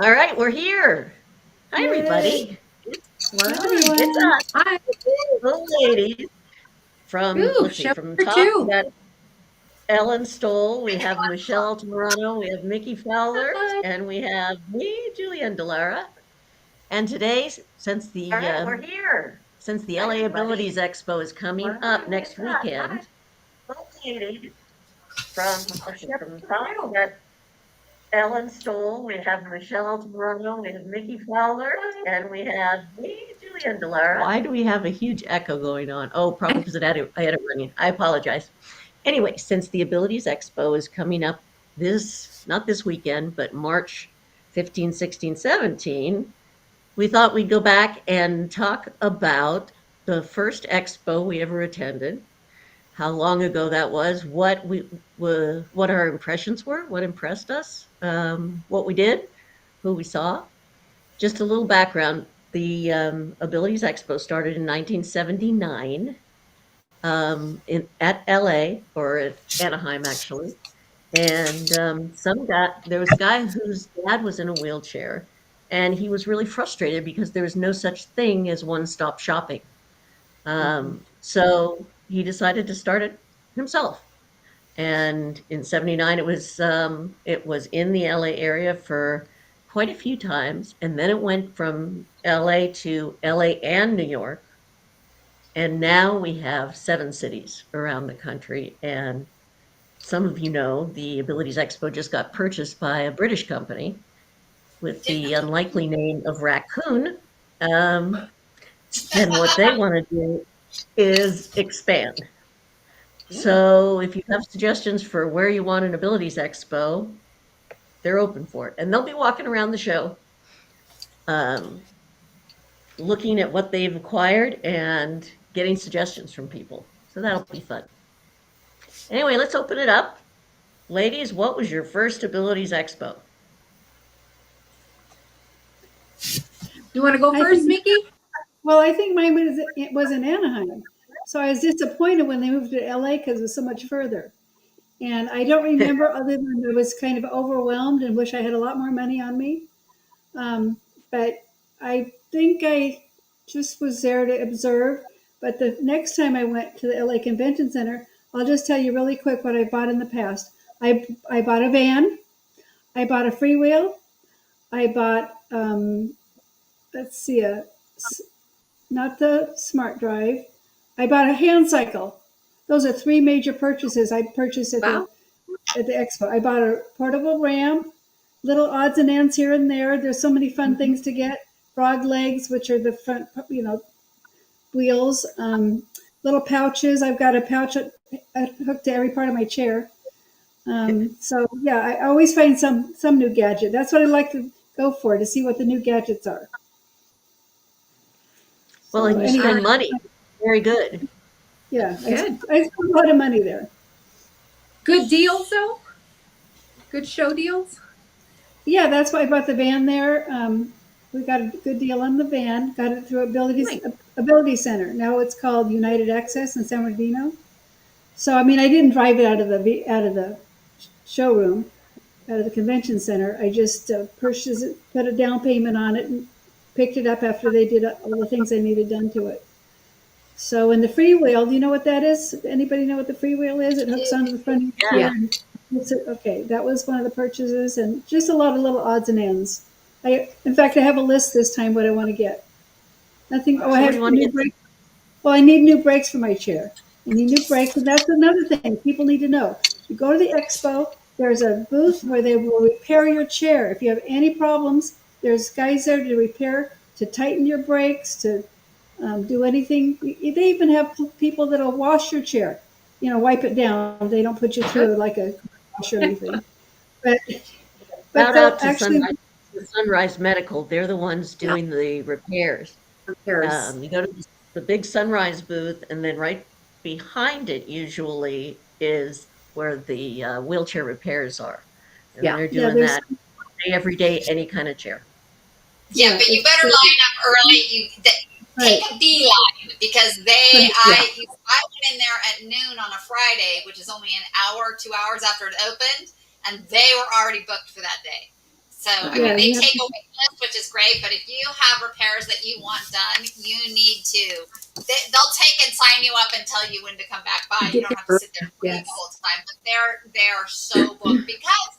All right, we're here. Hi, Yay. everybody. Hi, It's everyone. us, Hi. the ladies from, Ooh, let's see, show from the number top, we two. got Ellen Stohl, we have Michele Altamirano, we have Mickie Fowler, Hi. and we have me, Julienne Dallara. And today, since All the right, we're here. since the Hi, LA everybody. Abilities Expo is coming up next weekend, The ladies from, let's see, from the top, we Two. got Ellen Stoll, we have Michele Altamirano, we have Mickie Fowler, and we have me, Julienne Dallara. why do we have a huge echo going on? Oh, probably because I had it running. I apologize. Anyway, since the Abilities Expo is coming up not this weekend, but March 15, 16, 17, we thought we'd go back and talk about the first expo we ever attended, how long ago that was, what our impressions were, what impressed us, what we did, who we saw. Just a little background. The Abilities Expo started in 1979 at LA, or at Anaheim, actually. And there was a guy whose dad was in a wheelchair, and he was really frustrated because there was no such thing as one-stop shopping. So he decided to start it himself. And in '79, it was in the LA area for quite a few times, and then it went from LA to LA and New York, and now we have 7 cities around the country. And some of you know the Abilities Expo just got purchased by a British company with the unlikely name of Raccoon. Um, and what they want to do is expand. So if you have suggestions for where you want an Abilities Expo, they're open for it. And they'll be walking around the show, um, looking at what they've acquired and getting suggestions from people. So that'll be fun. Anyway, let's open it up. Ladies, what was your first Abilities Expo? You want to go I first, think, Mickey? well, I think mine was in Anaheim. So I was disappointed when they moved to LA because it was so much further. And I don't remember other than I was kind of overwhelmed and wish I had a lot more money on me. But I think I just was there to observe. But the next time I went to the LA Convention Center, I'll just tell you really quick what I bought in the past. I bought a van, I bought a freewheel, I bought, let's see, not the smart drive, I bought a hand cycle. Those are 3 major purchases I purchased Wow. at the expo. I bought a portable ramp, little odds and ends here and there. There's so many fun things to get. Frog legs, which are the front, wheels. Little pouches. I've got a pouch hooked to every part of my chair. So yeah, I always find some new gadget. That's what I like to go for, to see what the new gadgets are. Well, So and you anyway, spend money. Very good. yeah, Good. I spent a lot of money there. Good deals, though? Good show deals? Yeah, that's why I bought the van there. We got a good deal on the van. Got it through Nice. Ability Center. Now it's called United Access in San Bernardino. So I mean, I didn't drive it out of the showroom, out of the convention center. I just purchased it, put a down payment on it, and picked it up after they did all the things they needed done to it. So in the freewheel, do you know what that is? Anybody know what the freewheel is? It hooks onto the front of your Yeah. chair. Yeah. And okay, that was one of the purchases, and just a lot of little odds and ends. In fact, I have a list this time what I want to get. Nothing. Oh, I So what do you have want to new get? brakes. Well, I need new brakes for my chair. I need new brakes, and that's another thing people need to know. You go to the expo. There's a booth where they will repair your chair. If you have any problems, there's guys there to repair, to tighten your brakes, to do anything. They even have people that'll wash your chair. Wipe it down. They don't put you Good. through like a wash or anything, but Shout they'll out to actually. Sunrise Medical. They're the ones Yeah. doing the repairs. Repairs. You go to the big Sunrise booth, and then right behind it usually is where the wheelchair repairs are. And Yeah. they're Yeah, doing there's that every day, any kind of chair. Yeah, yeah, but you it's better line up early. Take right. a beeline because But Yeah. I went in there at noon on a Friday, which is only an hour, 2 hours after it opened, and they were already booked for that day. So, I Yeah, mean, they you have take a wait list, which is great, but if you have repairs that you want done, you need to, they'll take and sign you up and tell you when to come back by. You Get don't there have to early. sit there and wait the Yes. whole time, but they're so booked because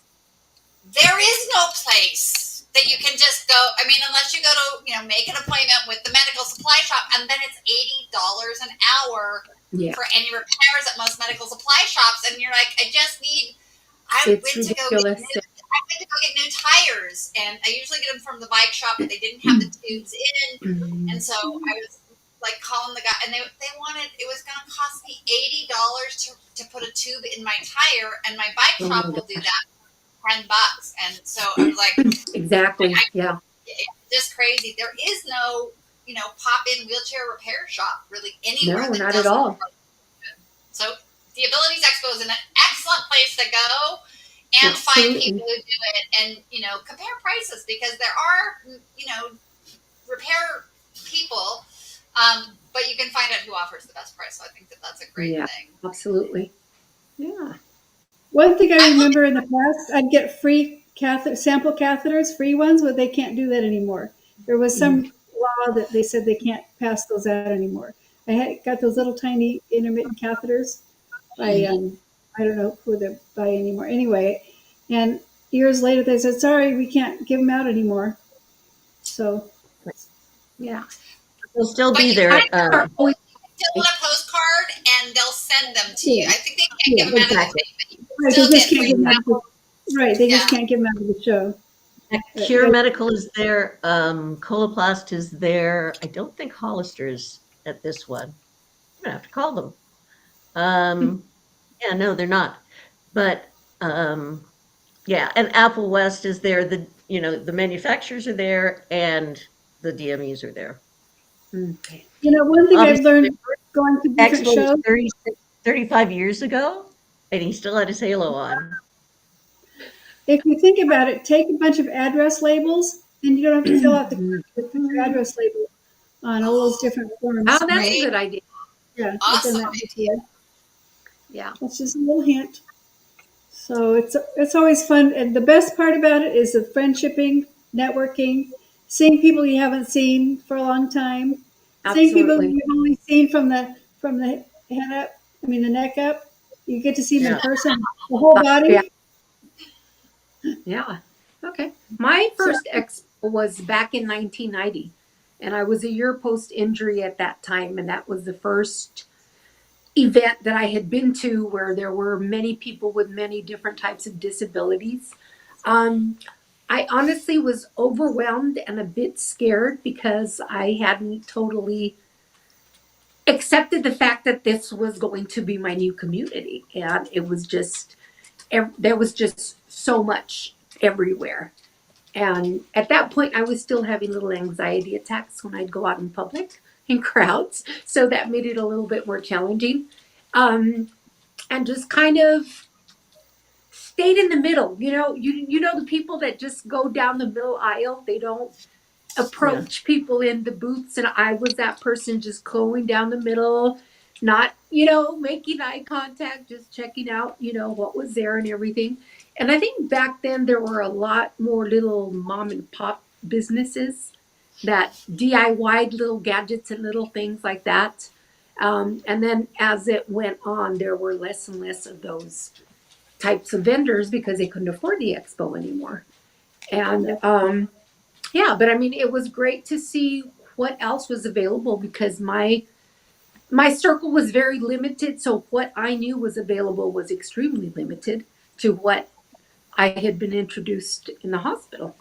there is no place that you can just go. I mean, unless you go to, make an appointment with the medical supply shop, and then it's $80 an hour Yeah. for any repairs at most medical supply shops, and you're like, I It's went to go ridiculous. get new tires, and I usually get them from the bike shop, but they didn't have the tubes in, and so I was like calling the guy, and they wanted, it was going to cost me $80 to put a tube in my tire, and my bike Oh shop my will do gosh. that $10, and so I was like, Exactly. Yeah. it's just crazy. There is no, pop-in wheelchair repair shop really anywhere No, that not does at all. it. So the Abilities Expo is an excellent place to go and find Absolutely. people who do it, and compare prices, because there are repair people, but you can find out who offers the best price. So I think that that's a great Yeah. thing. Absolutely. Yeah. One thing I I'm looking. remember in the past, I'd get free sample catheters, free ones, but they can't do that anymore. There was some law that they said they can't pass those out anymore. I got those little tiny intermittent catheters by I don't know who they're by anymore. Anyway, and years later they said, sorry, we can't give them out anymore. So Yeah. They'll still But be you there. can Are always fill in a postcard, and they'll send them to you. yeah, I think they can't give yeah, them out of the Exactly. thing, but you can right. They still just get can't free give them out. samples. Right, they just Yeah. can't give them out of the show. Cure Yeah, Medical is there. Coloplast is there. I don't think Hollister is at this one. I'm gonna have to call them. Yeah, no, they're not. But yeah, and Apple West is there. The manufacturers are there, and the DMEs are there. okay. one thing I've Obviously, the learned going to different Expo was shows. 35 years ago, and he still had his halo on. If you think about it, take a bunch of address labels, and you don't have to fill out the card. Just put your address label on all those different forms. Oh, that's a Great. good idea. Yeah, I've done Awesome that idea. before. Yeah. That's just a little hint. So it's always fun, and the best part about it is the friendshipping, networking, seeing people you haven't seen for a long time, seeing people Absolutely. you've only seen from the head up. I mean the neck up. You get to see them in Yeah. person, the whole Yeah. body. Yeah. Okay. My So first expo was back in 1990, and I was a year post injury at that time, and that was the first event that I had been to where there were many people with many different types of disabilities. Um, I honestly was overwhelmed and a bit scared because I hadn't totally accepted the fact that this was going to be my new community, and it was just there was just so much everywhere. And at that point, I was still having little anxiety attacks when I'd go out in public in crowds. So that made it a little bit more challenging. Um, and just kind of stayed in the middle. You know the people that just go down the middle aisle. They don't approach people in the booths, and I was that person just going down the middle, not making eye contact, just checking out what was there and everything. And I think back then there were a lot more little mom and pop businesses that DIY'd little gadgets and little things like that. And then as it went on, there were less and less of those types of vendors because they couldn't afford the expo anymore. And yeah, but I mean, it was great to see what else was available because my circle was very limited. So what I knew was available was extremely limited to what I had been introduced in the hospital.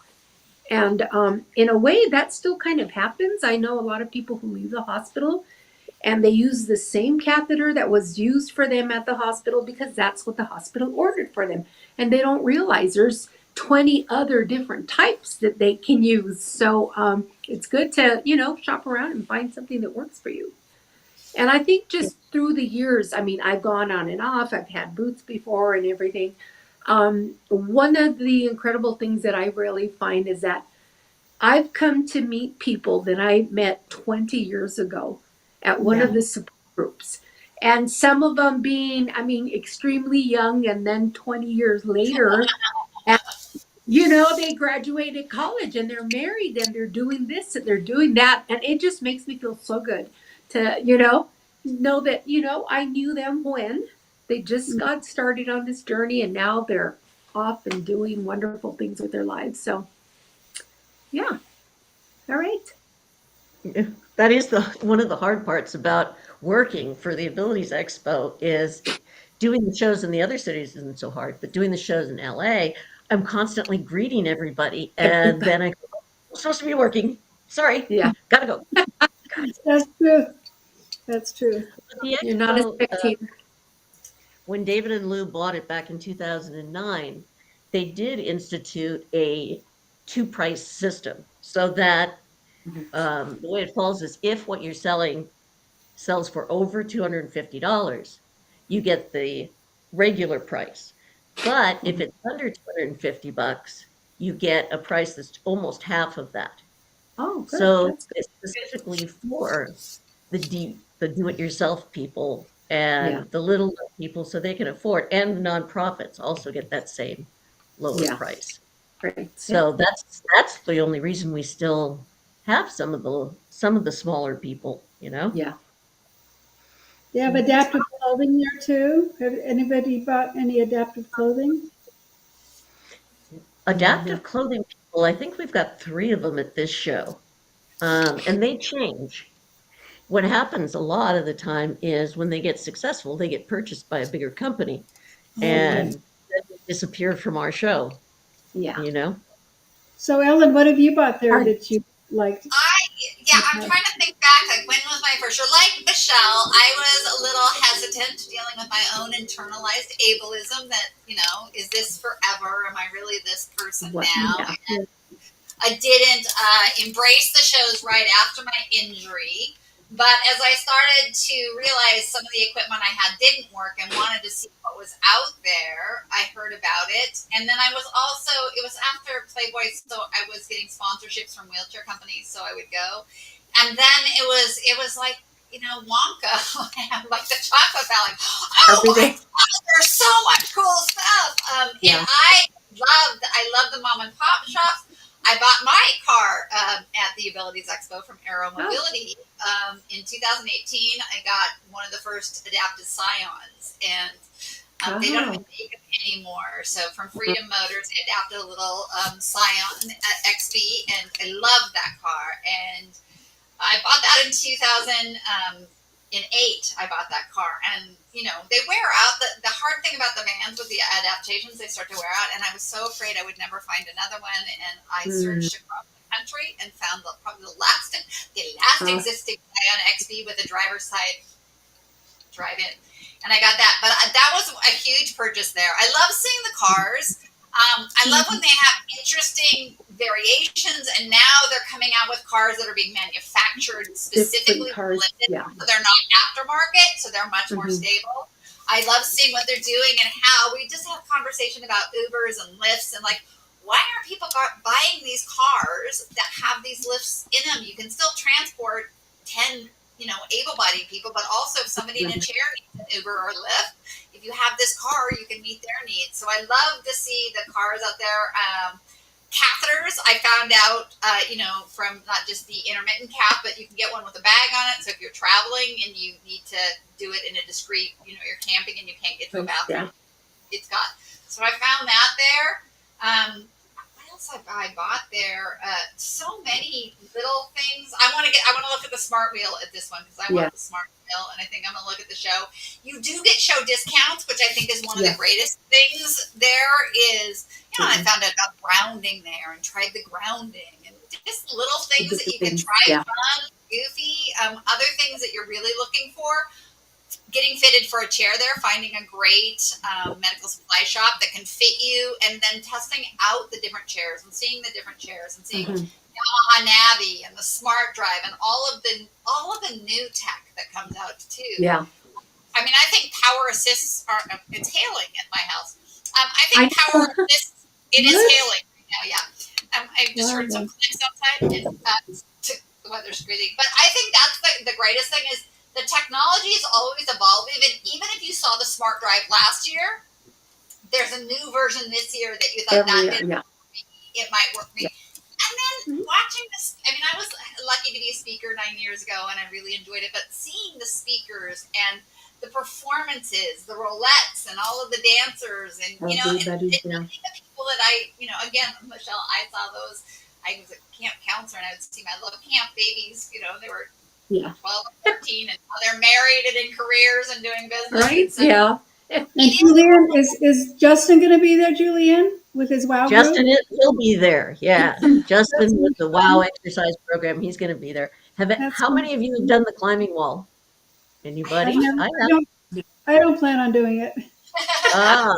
And in a way, that still kind of happens. I know a lot of people who leave the hospital and they use the same catheter that was used for them at the hospital because that's what the hospital ordered for them. And they don't realize there's 20 other different types that they can use. So it's good to, shop around and find something that works for you. And I think just through the years, I mean, I've gone on and off, I've had booths before and everything. One of the incredible things that I really find is that I've come to meet people that I met 20 years ago at one of the support groups. And some of them being, I mean, extremely young, and then 20 years later, and, they graduated college and they're married and they're doing this and they're doing that. And it just makes me feel so good to, know that, I knew them when they just got started on this journey, and now they're off and doing wonderful things with their lives. So, yeah. All right. That is one of the hard parts about working for the Abilities Expo is doing the shows in the other cities isn't so hard, but doing the shows in LA, I'm constantly greeting everybody, and Everybody. then I'm supposed to be working. Sorry, Yeah. gotta go. That's true. That's true. But the You're not a Expo, spectator. when David and Lou bought it back in 2009, they did institute a two-price system so that Mhm. the way it falls is if what you're selling sells for over $250, you get the regular price. But if Mhm. it's under 250 bucks, you get a price that's almost half of that. Oh, good. So That's good. it's specifically for the do-it-yourself people Yeah. and the little people so they can afford, and the nonprofits also get that same lower Yeah. price. Great. Yeah. So that's the only reason we still have some of the smaller people, you know? Yeah. They have adaptive clothing there too. Have anybody bought any adaptive clothing? No. Adaptive clothing people, I think we've got three of them at this show. And they change. What happens a lot of the time is when they get successful, they get purchased by a bigger company Oh, and right. then they disappear from our show, Yeah. you know? So, Ellen, what have you bought there Our, that you liked? I yeah, I'm trying to think back. Like when was my first show? Like Michelle, I was a little hesitant dealing with my own internalized ableism. That is this forever? Am I really this person what? now? Yeah. And I didn't embrace the shows right after my injury. But as I started to realize some of the equipment I had didn't work and wanted to see what was out there, I heard about it. And then it was after Playboy, so I was getting sponsorships from wheelchair companies, so I would go. And then it was like, Wonka, like the chocolate valley. Oh Every my day. God, there's so much cool stuff. And Yeah. I love the mom and pop shops. I bought my car at the Abilities Expo from Aero Oh. Mobility. In 2018, I got one of the first adapted Scions, and they don't even Oh. make them anymore. So from Freedom Motors, I adapted a little Scion XB, and I love that car. And I bought that in 2008. I bought that car, and they wear out. The hard thing about the vans with the adaptations, they start to wear out, and I was so afraid I would never find another one. And I Mm. searched across the country and found probably the last existing Scion XB with a driver's side drive-in, and I got that. But that was a huge purchase there. I love seeing the cars. I love when they have interesting variations, and now they're coming out with cars that are being manufactured Different specifically for cars. London, Yeah. so they're not aftermarket, so they're much more Mhm. stable. I love seeing what they're doing and how we just have conversation about Ubers and Lyfts and like, why aren't people buying these cars that have these lifts in them? You can still transport 10, able-bodied people, but also if somebody in a chair needs an Uber or Lyft, if you have this car, you can meet their needs. So I love to see the cars out there. Catheters, I found out, from not just the intermittent cath, but you can get one with a bag on it. So if you're traveling and you need to do it in a discreet, you're camping and you can't get to a bathroom, it's got. So I found that there. What else have I bought there? So many little things. I want to look at the smart wheel at this one because I Yeah. want the smart wheel, and I think I'm gonna look at the show. You do get show discounts, which I think is one of Yeah. the greatest things. There is, I found out about grounding there and tried the grounding and just little things that you can try, Yeah. fun, goofy. Other things that you're really looking for. Getting fitted for a chair there, finding a great medical supply shop that can fit you, and then testing out the different chairs and seeing the different chairs and seeing Mhm. Yamaha Navi and the Smart Drive and all of the new tech that comes out too. Yeah. I mean, I think power assists are. It's hailing at my house. I I think power assists. It is What? hailing right now. Yeah. I just heard some clicks outside, and the weather's greeting. But I think that's the greatest thing is the technology is always evolving. And even if you saw the smart drive last year, there's a new version this year that you thought Every that year, didn't yeah, work for me, it might work for me. yeah. And then Mhm. watching this, I mean, I was lucky to be a speaker 9 years ago and I really enjoyed it, but seeing the speakers and the performances, the roulettes and all of the dancers and, Everybody's and there. the people that again, Michelle, I saw those, I was a camp counselor and I would see my little camp babies, they were Yeah. 12 or 13 and now they're married and in careers and doing business. Right? And so Yeah. And it is Julianne, is Justin going to be there, Julianne, with his WOW group? Justin will be there. Yeah, That's Justin gonna with be the WOW fun. exercise program, he's going to be there. That's How gonna many of be you have fun. done the climbing wall? I I've Anybody? never, I I have. don't, I don't plan on doing it. Ah,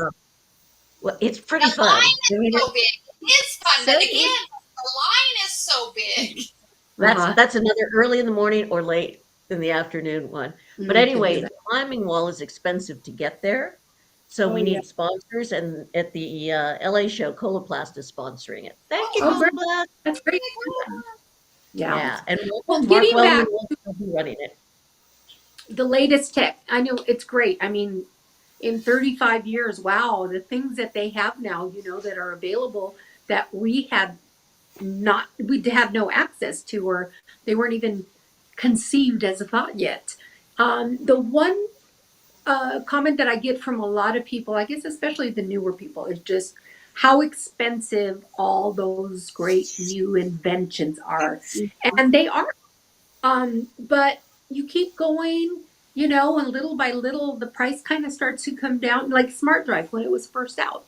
well, it's the pretty fun. line I is mean, so big. It is fun, but Certainly. again, the line is so big. Uh-huh. that's another early in the morning or late in the afternoon one. But anyway, the Exactly. climbing wall is expensive to get there, so Oh we yeah. need sponsors. And at the LA show, Coloplast is sponsoring it. Thank you, Oh, Oh, great. Coloplast. That's great. Yeah. Yeah, and Well, Mark getting Wellman back will be running it. the latest tech, I know it's great. I mean, in 35 years, wow, the things that they have now, that are available that we had no access to, or they weren't even conceived as a thought yet. The one comment that I get from a lot of people, I guess especially the newer people, is just how expensive all those great new inventions are. And they are. But you keep going, and little by little, the price kind of starts to come down. Like Smart Drive when it was first out,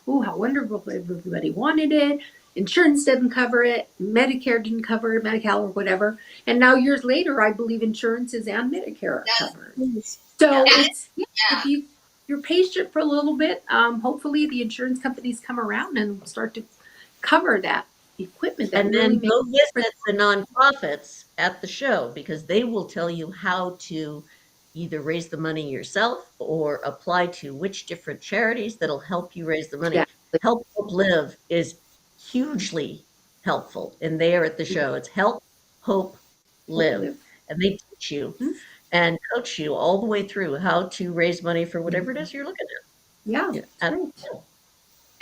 oh, how wonderful! Everybody wanted it. Insurance didn't cover it. Medicare didn't cover it. Medi-Cal or whatever. And now years later, I believe insurances and Medicare are yes, covered. Yes. So yeah, it's if yeah. you're patient for a little bit, hopefully the insurance companies come around and start to cover that equipment that And really then makes go a difference. visit the nonprofits at the show because they will tell you how to either raise the money yourself or apply to which different charities that'll help you raise the money. Exactly. Help Hope Live is hugely helpful, and they are at the show. It's Help Hope Hope Live, live. and they teach you Hmm? and coach you all the way through how to raise money for whatever it Mhm. is you're looking Yeah, at. it's great.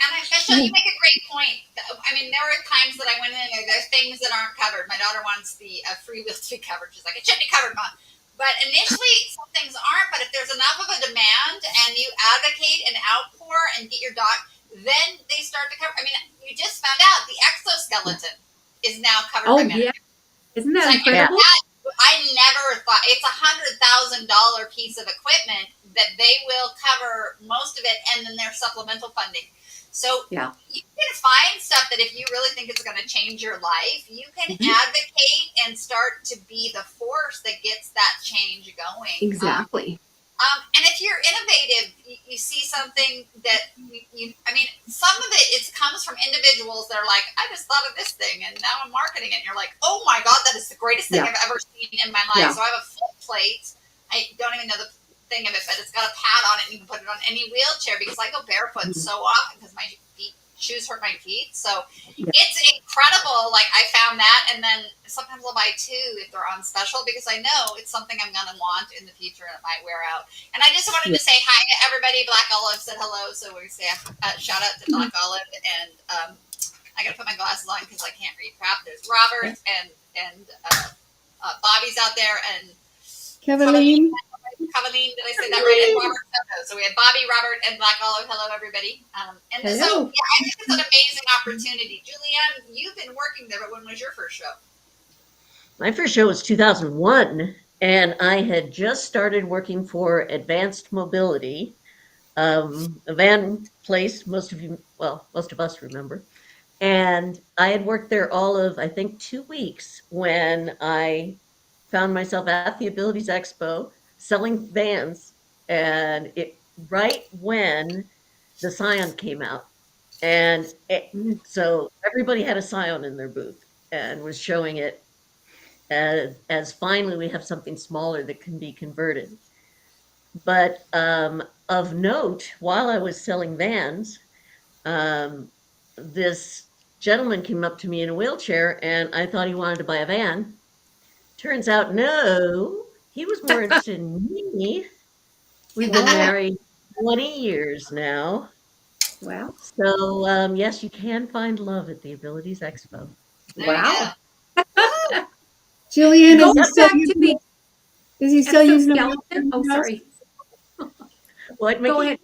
And Michelle, you make a great point. I mean, there were times that I went in and there's things that aren't covered. My daughter wants the free will to be covered. She's like, it should be covered, Mom. But initially, some things aren't. But if there's enough of a demand and you advocate and outpour and get your doc, then they start to cover. I mean, you just found out the Yeah. exoskeleton is now covered by Oh, yeah. Medicare. Isn't So that Yeah. incredible? I never thought it's $100,000 piece of equipment that they will cover most of it, and then their supplemental funding. So Yeah. you can find stuff that if you really think it's going to change your life, you can Mhm. advocate and start to be the force that gets that change going. Exactly. And if you're innovative, you see something that I mean, some of it comes from individuals that are like, I just thought of this thing and now I'm marketing it. And you're like, oh my God, that is the greatest thing Yeah. I've ever seen in my life. Yeah. So I have a full plate. I don't even know the thing of it, but it's got a pad on it and you can put it on any wheelchair because I go barefoot Mhm. so often because my shoes hurt my feet. So Yeah. it's incredible. Like I found that, and then sometimes I'll buy two if they're on special because I know it's something I'm gonna want in the future and it might wear out. And I just wanted Yeah. to say hi to everybody. Black Olive said hello, so we're gonna say a shout out to Black Olive. And I gotta put my glasses on because I can't read crap. There's Robert and Bobby's out there and Kevaline. Kavaline, did I say that right? And Robert Soto. So we had Bobby, Robert, and Black Olive. Hello, everybody. So, yeah, Hello. I think it's an amazing opportunity. Julianne, you've been working there, but when was your first show? My first show was 2001, and I had just started working for Advanced Mobility, a van place most of us remember. And I had worked there all of, I think, 2 weeks when I found myself at the Abilities Expo selling vans, and it right when the Scion came out, and Mm. so everybody had a Scion in their booth and was showing it as finally we have something smaller that can be converted. But of note, while I was selling vans, um, this gentleman came up to me in a wheelchair and I thought he wanted to buy a van. Turns out, no, He was more interested in me. We've been Oh, married 20 years now. Well, So, yes, you can find love at the Abilities Expo. There you go. wow. Woo! Julianne, Going back to the is he still using a wheelchair exoskeleton. in Oh, your house? sorry. What, Go Mickey? ahead.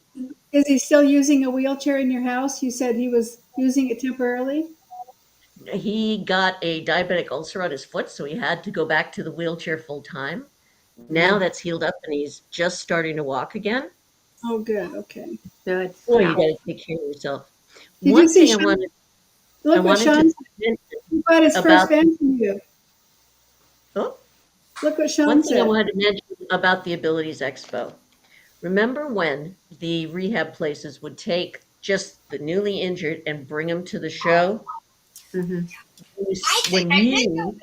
Is he still using a wheelchair in your house? You said he was using it temporarily. He got a diabetic ulcer on his foot, so he had to go back to the wheelchair full time. Now Mm, that's healed up and he's just starting to walk again. Oh, good. Okay. good. Boy, you Wow. got to take care of yourself. Did you One see thing Sean? I Look what wanted to Sean mention he bought his first about van from you. oh, Look what one Sean thing I said. wanted to mention about the Abilities Expo. Remember when the rehab places would take just the newly injured and bring them to the show? Hmm. I think When I did go you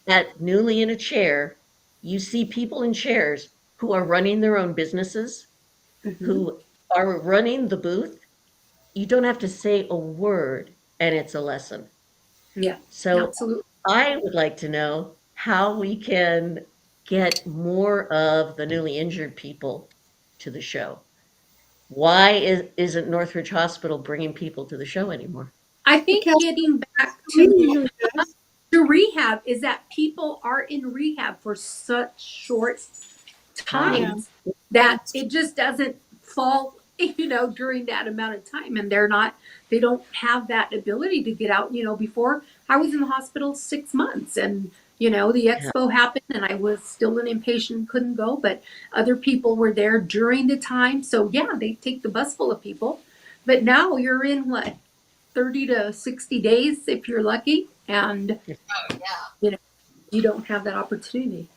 at newly in a chair, you see people in chairs who are running their own businesses, Hmm. who are running the booth. You don't have to say a word, and it's a lesson. Yeah, So absolutely. I would like to know how we can get more of the newly injured people to the show. Why isn't Northridge Hospital bringing people to the show anymore? I But think getting back Castlemaine usually does. to rehab is that people are in rehab for such short Ah, Yeah, times that that's it just doesn't fall, during that amount of time. And they don't have that ability to get out. Before I was in the hospital 6 months and, the yeah, expo happened and I was still an inpatient, couldn't go, but other people were there during the time. So yeah, they take the bus full of people. But now you're in what, 30 to 60 days if you're lucky. And, Oh yeah. you know, you don't have that opportunity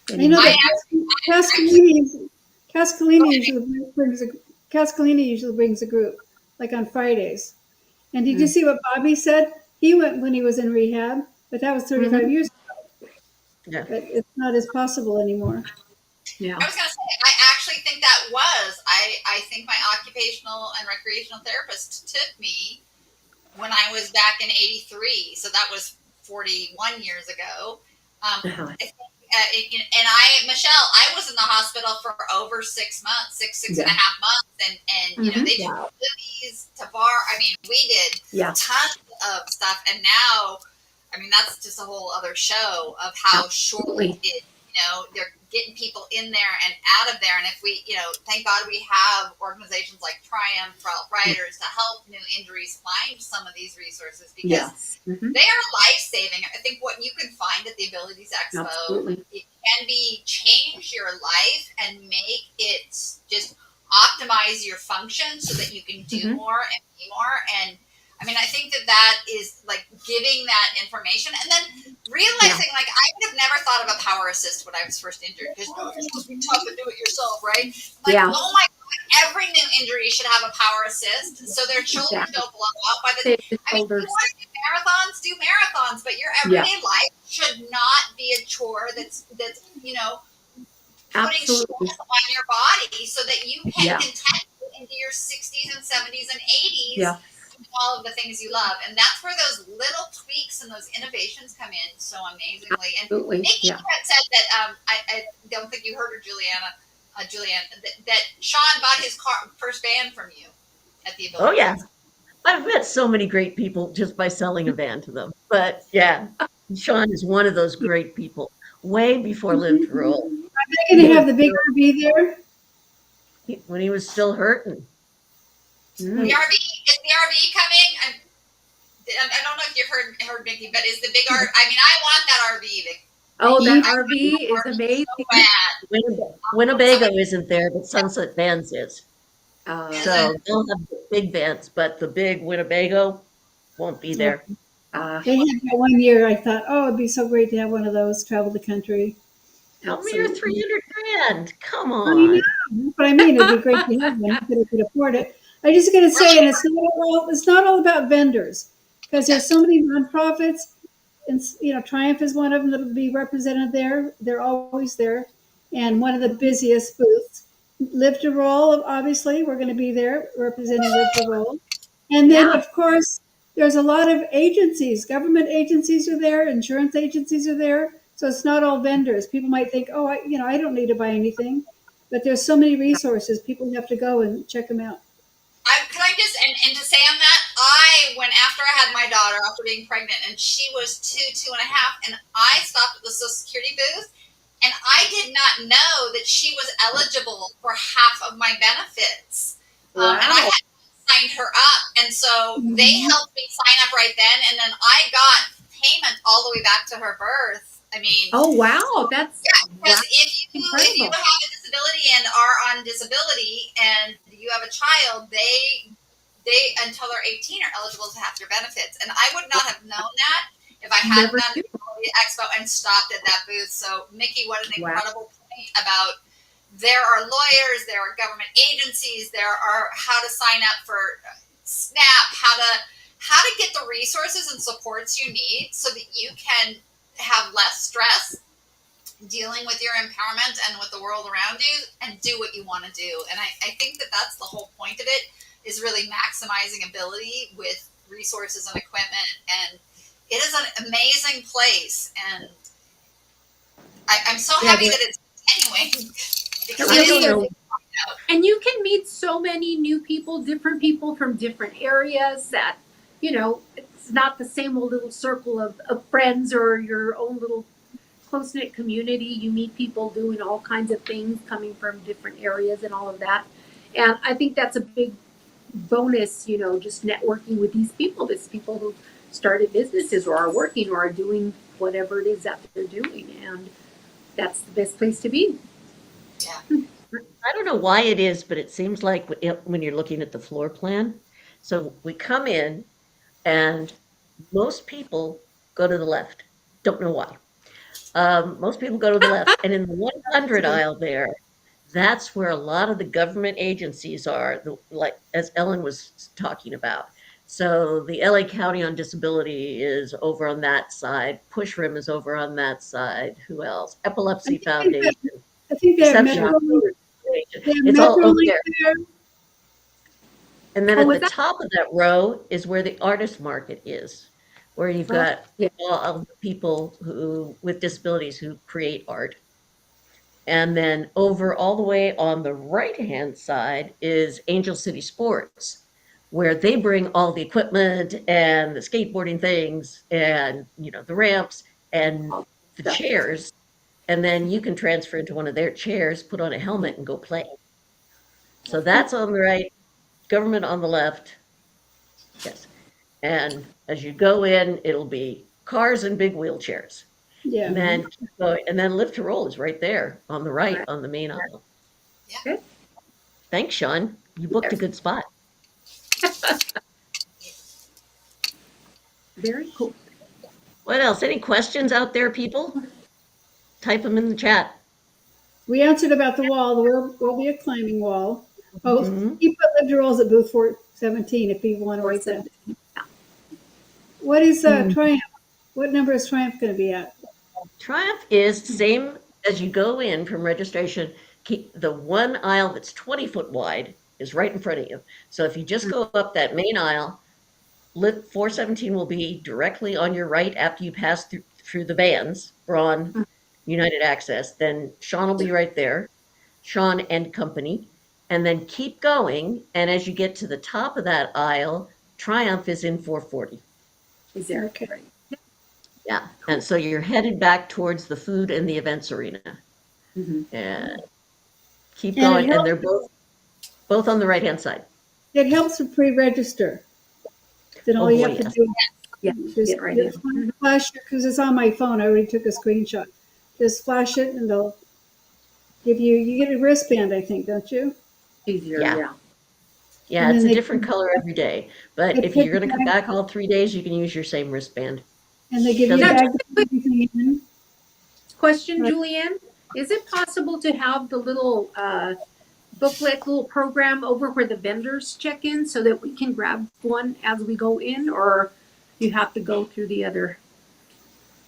I know anymore. I that actually go Cascalini ahead. usually brings a Cascalini usually brings a group, like on Fridays. And did you Mm. see what Bobby said? He went when he was in rehab, but that was 35 Hmm. years. yeah. But it's not as possible anymore. Yeah. I was gonna say I actually think that was. I think my occupational and recreational therapist took me when I was back in '83. So that was 41 years ago. Uh-huh. I think, and Michelle, I was in the hospital for over 6 months, six and a Yeah. half months, and Hmm. they did Wow. movies to bar. I mean, we did Yeah. tons of stuff, and now, I mean, that's just a whole other show of how short Absolutely. it. They're getting people in there and out of there, and if we, thank God we have organizations like Triumph for Outriders to help new injuries find some of these resources because Yes. Hmm. they are life saving. I think what you can find at the Abilities Expo, Absolutely. it can be change your life and make it just optimize your function so that you can do Hmm. more and be more. And I mean, I think that is like giving that information and then Yeah. realizing, like, I would have never thought of a power assist when I was first injured because no, you're supposed to be tough and do it yourself, right? Like, Yeah. oh my God, every new injury should have a power assist so their shoulders Exactly. don't blow out by the. Save the I mean, if you shoulders. want to do marathons, but your Yeah. everyday life should not be a chore that's putting Absolutely. stress on your body so that you can Yeah. continue into your 60s and 70s and 80s Yeah. doing all of the things you love. And that's where those little tweaks and those innovations come in so amazingly. And Absolutely. Mickey Yeah. had said that I don't think you heard her, Julianne, that Sean bought his first van from you at the Oh, Abilities yeah. Expo. I've met so many great people just by selling a van to them. But yeah, Sean is one of those great people. Way before Live to Roll. They're He going to was have the big RV there. when he was still hurting. The Mm. RV is the RV coming? I don't know if you've heard Mickey, but is the big RV? I mean, I want that RV. Oh, Mickey, that Me I want RV that is RV so amazing. bad. Winnebago Somebody, isn't there, but Sunset Vans is. is Uh, it? So they'll have the big vans, but the big Winnebago won't be Yeah. there. uh, They had that one year. I thought, oh, it'd be so great to have one of those travel the country. A mere absolutely. 300 grand. Come I know. on. That's what I mean. It'd be great to have one if I could afford it. I just got to say, Really? and it's not all about vendors because Okay. there's so many nonprofits, and Triumph is one of them that'll be represented there. They're always there, and one of the busiest booths. Live to Roll, obviously, we're going to be there representing Live to Roll, and then Yeah. of course there's a lot of agencies. Government agencies are there. Insurance agencies are there. So it's not all vendors. People might think, oh, I don't need to buy anything, but there's so many resources. People have to go and check them out. Can I just and to say on that, I when after I had my daughter after being pregnant and she was 2.5, and I stopped at the Social Security booth, and I did not know that she was eligible for half of my benefits, and I Wow. had signed her up, and so they Mhm. helped me sign up right then, and then I got payment all the way back to her birth. I mean, Oh, wow. That's yeah, because wow. if you Incredible. have a disability and are on disability and you have a child, they until they're 18 are eligible to have their benefits. And I would not have known that if I hadn't Never done knew. the expo and stopped at that booth. So Mickie, what an Wow. incredible point about there are lawyers, there are government agencies, there are how to sign up for SNAP, how to get the resources and supports you need so that you can have less stress dealing with your empowerment and with the world around you and do what you want to do. And I think that that's the whole point of it is really maximizing ability with resources and equipment. And it is an amazing place. And I'm so Yeah, happy that it's anyway, because it it I is don't really so is. know. And you can meet so many new people, different people from different areas that, it's not the same old little circle of friends or your own little close knit community. You meet people doing all kinds of things coming from different areas and all of that. And I think that's a big bonus, just networking with these people who started businesses or are working or are doing whatever it is that they're doing. And that's the best place to be. yeah. I don't know why it is, but it seems like when you're looking at the floor plan, so we come in and most people go to the left. Don't know why. Most people go to the left, and in the 100 aisle there, that's where a lot of the government agencies are, like as Ellen was talking about. So the LA County on Disability is over on that side. Push Rim is over on that side. Who else? I Epilepsy think they've got, Foundation, I think they have Reception. Yeah. Metro. They have It's all over MetroLink there. there. And then Oh, at was the that? top of that row is where the artist market is, where you've Oh, got yeah. all of the people who with disabilities who create art. And then over all the way on the right-hand side is Angel City Sports, where they bring all the equipment and the skateboarding things and, the ramps and All the stuff. chairs. And then you can transfer into one of their chairs, put on a helmet, and go play. So that's on the right, government on the left. Yes. And as you go in, it'll be cars and big wheelchairs. And Yeah. then keep going. And then lift to roll is right there on the right Right. on the main aisle. Yeah. Good. Thanks, Sean. You booked a Yes. good spot. Very cool. What else? Any questions out there, people? Type them in the chat. We answered about the wall. There will be a climbing wall. Oh, Mhm. he put live rolls at booth 417 if people want to Or write that. seven. Yeah. What is Mm. Triumph? What number is Triumph going to be at? Triumph is same as you go in from registration. The one aisle that's 20-foot wide is right in front of you. So if you just go up that main aisle, Lit 417 will be directly on your right after you pass through the vans or on United Access. Then Sean will be right there, Sean and company, and then keep going. And as you get to the top of that aisle, Triumph is in 440. Is there? Okay. Right. Yeah. And Cool. so you're headed back towards the food and the events arena. Mm-hmm. And keep And going. And they're both on the right-hand side. it helps to pre-register. Then Oh all you boy, have to yes. do Yeah. is just Get right in. Mhm. flash it because it's on my phone. I already took a screenshot. Just flash it and they'll give you get a wristband, I think, don't you? Easier. Yeah. Yeah. Yeah, And it's then a different color every day. But if put you're the going to come bag back all 3 days, you can use your same wristband. and they give you a Doesn't Now, matter. bag just to a put quick everything in. question, Right. Julienne. Is it possible to have the little booklet, little program over where the vendors check in so that we can grab one as we go in, or you have to go through the other?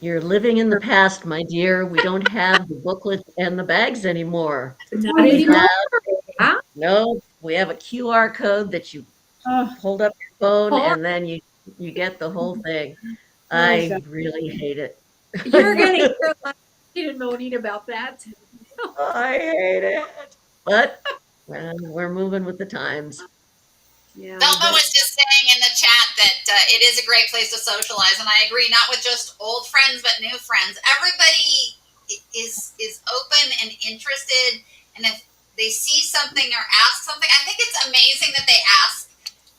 You're living in the past, my dear. We don't have the booklets and the bags anymore. Not Oh, We anymore. have Huh? no, we have a QR code that you oh, hold up your phone Oh, and then you get the whole thing. oh I God. really hate it. You're gonna hear a lot of bitching and moaning about that. I hate it. But we're moving with the times. Yeah, Velma but was just saying in the chat that it is a great place to socialize, and I agree. Not with just old friends, but new friends. Everybody is open and interested, and if they see something or ask something, I think it's amazing that they ask.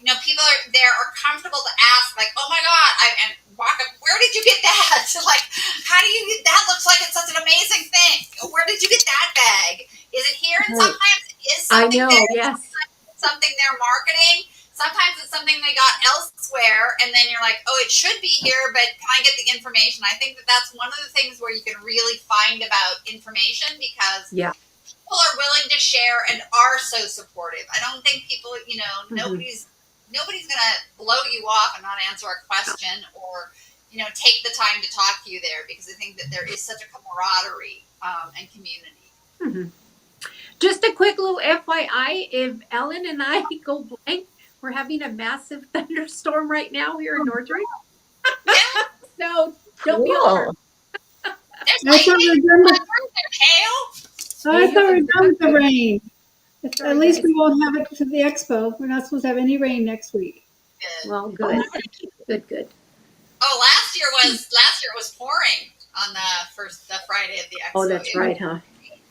You know, people are comfortable to ask, like, "Oh my God!" And walk up. Where did you get that? Like, how do you get that? Looks like it's such an amazing thing. Where did you get that bag? Is it here? And right. sometimes it is I something know, there. yes. Sometimes it's something they're marketing. Sometimes it's something they got elsewhere, and then you're like, oh, it should be here, but can I get the information? I think that that's one of the things where you can really find about information because Yeah. people are willing to share and are so supportive. I don't think people, nobody's gonna blow you off and not answer a question or take the time to talk to you there because I think that there is such a camaraderie and community. Mm-hmm. Just a quick little FYI, if Ellen and I go blank, we're having a massive thunderstorm right now here in Northridge. Yeah, So don't be Cool. alarmed. there's I thought lightning, we were done with, there's hail. I thought we were done with the Exactly. rain. At Sorry, least guys. we won't have it for the expo. We're not supposed to have any rain next week. Good. Well, Oh, good. thank you. Good. Oh, last year was pouring on the Friday of the Oh, expo. that's right, huh?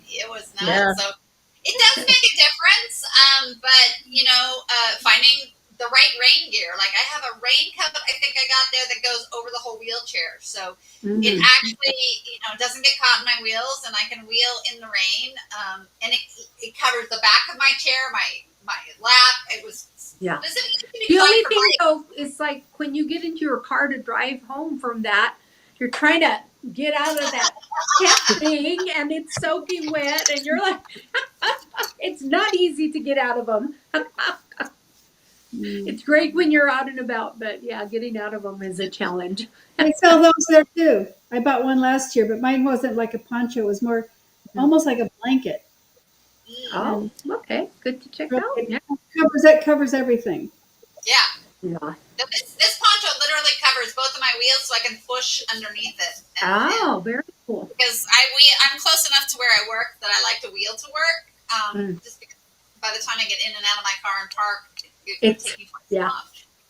It was nuts. Yeah. So it does make a difference. But finding the right rain gear. Like I have a rain coat I think I got there that goes over the whole wheelchair. So it Mm-hmm. actually doesn't get caught in my wheels and I can wheel in the rain. And it covers the back of my chair, my lap. It was Yeah. specifically The designed only for thing bike. though is like when you get into your car to drive home from that, you're trying to get out of that thing and it's soaking wet and you're like, it's not easy to get out of them. It's great when you're out and about, but yeah, getting out of them is a challenge. They sell those there too. I bought one last year, but mine wasn't like a poncho. It was more almost like a blanket. Oh, And okay. Good to check really, out. Yeah. it covers everything. Yeah. Yeah. This poncho literally covers both of my wheels so I can push underneath it. Oh, very cool. Because I'm close enough to where I work that I like to wheel to work. Just because by the time I get in and out of my car and park, it would take me quite Yeah. long.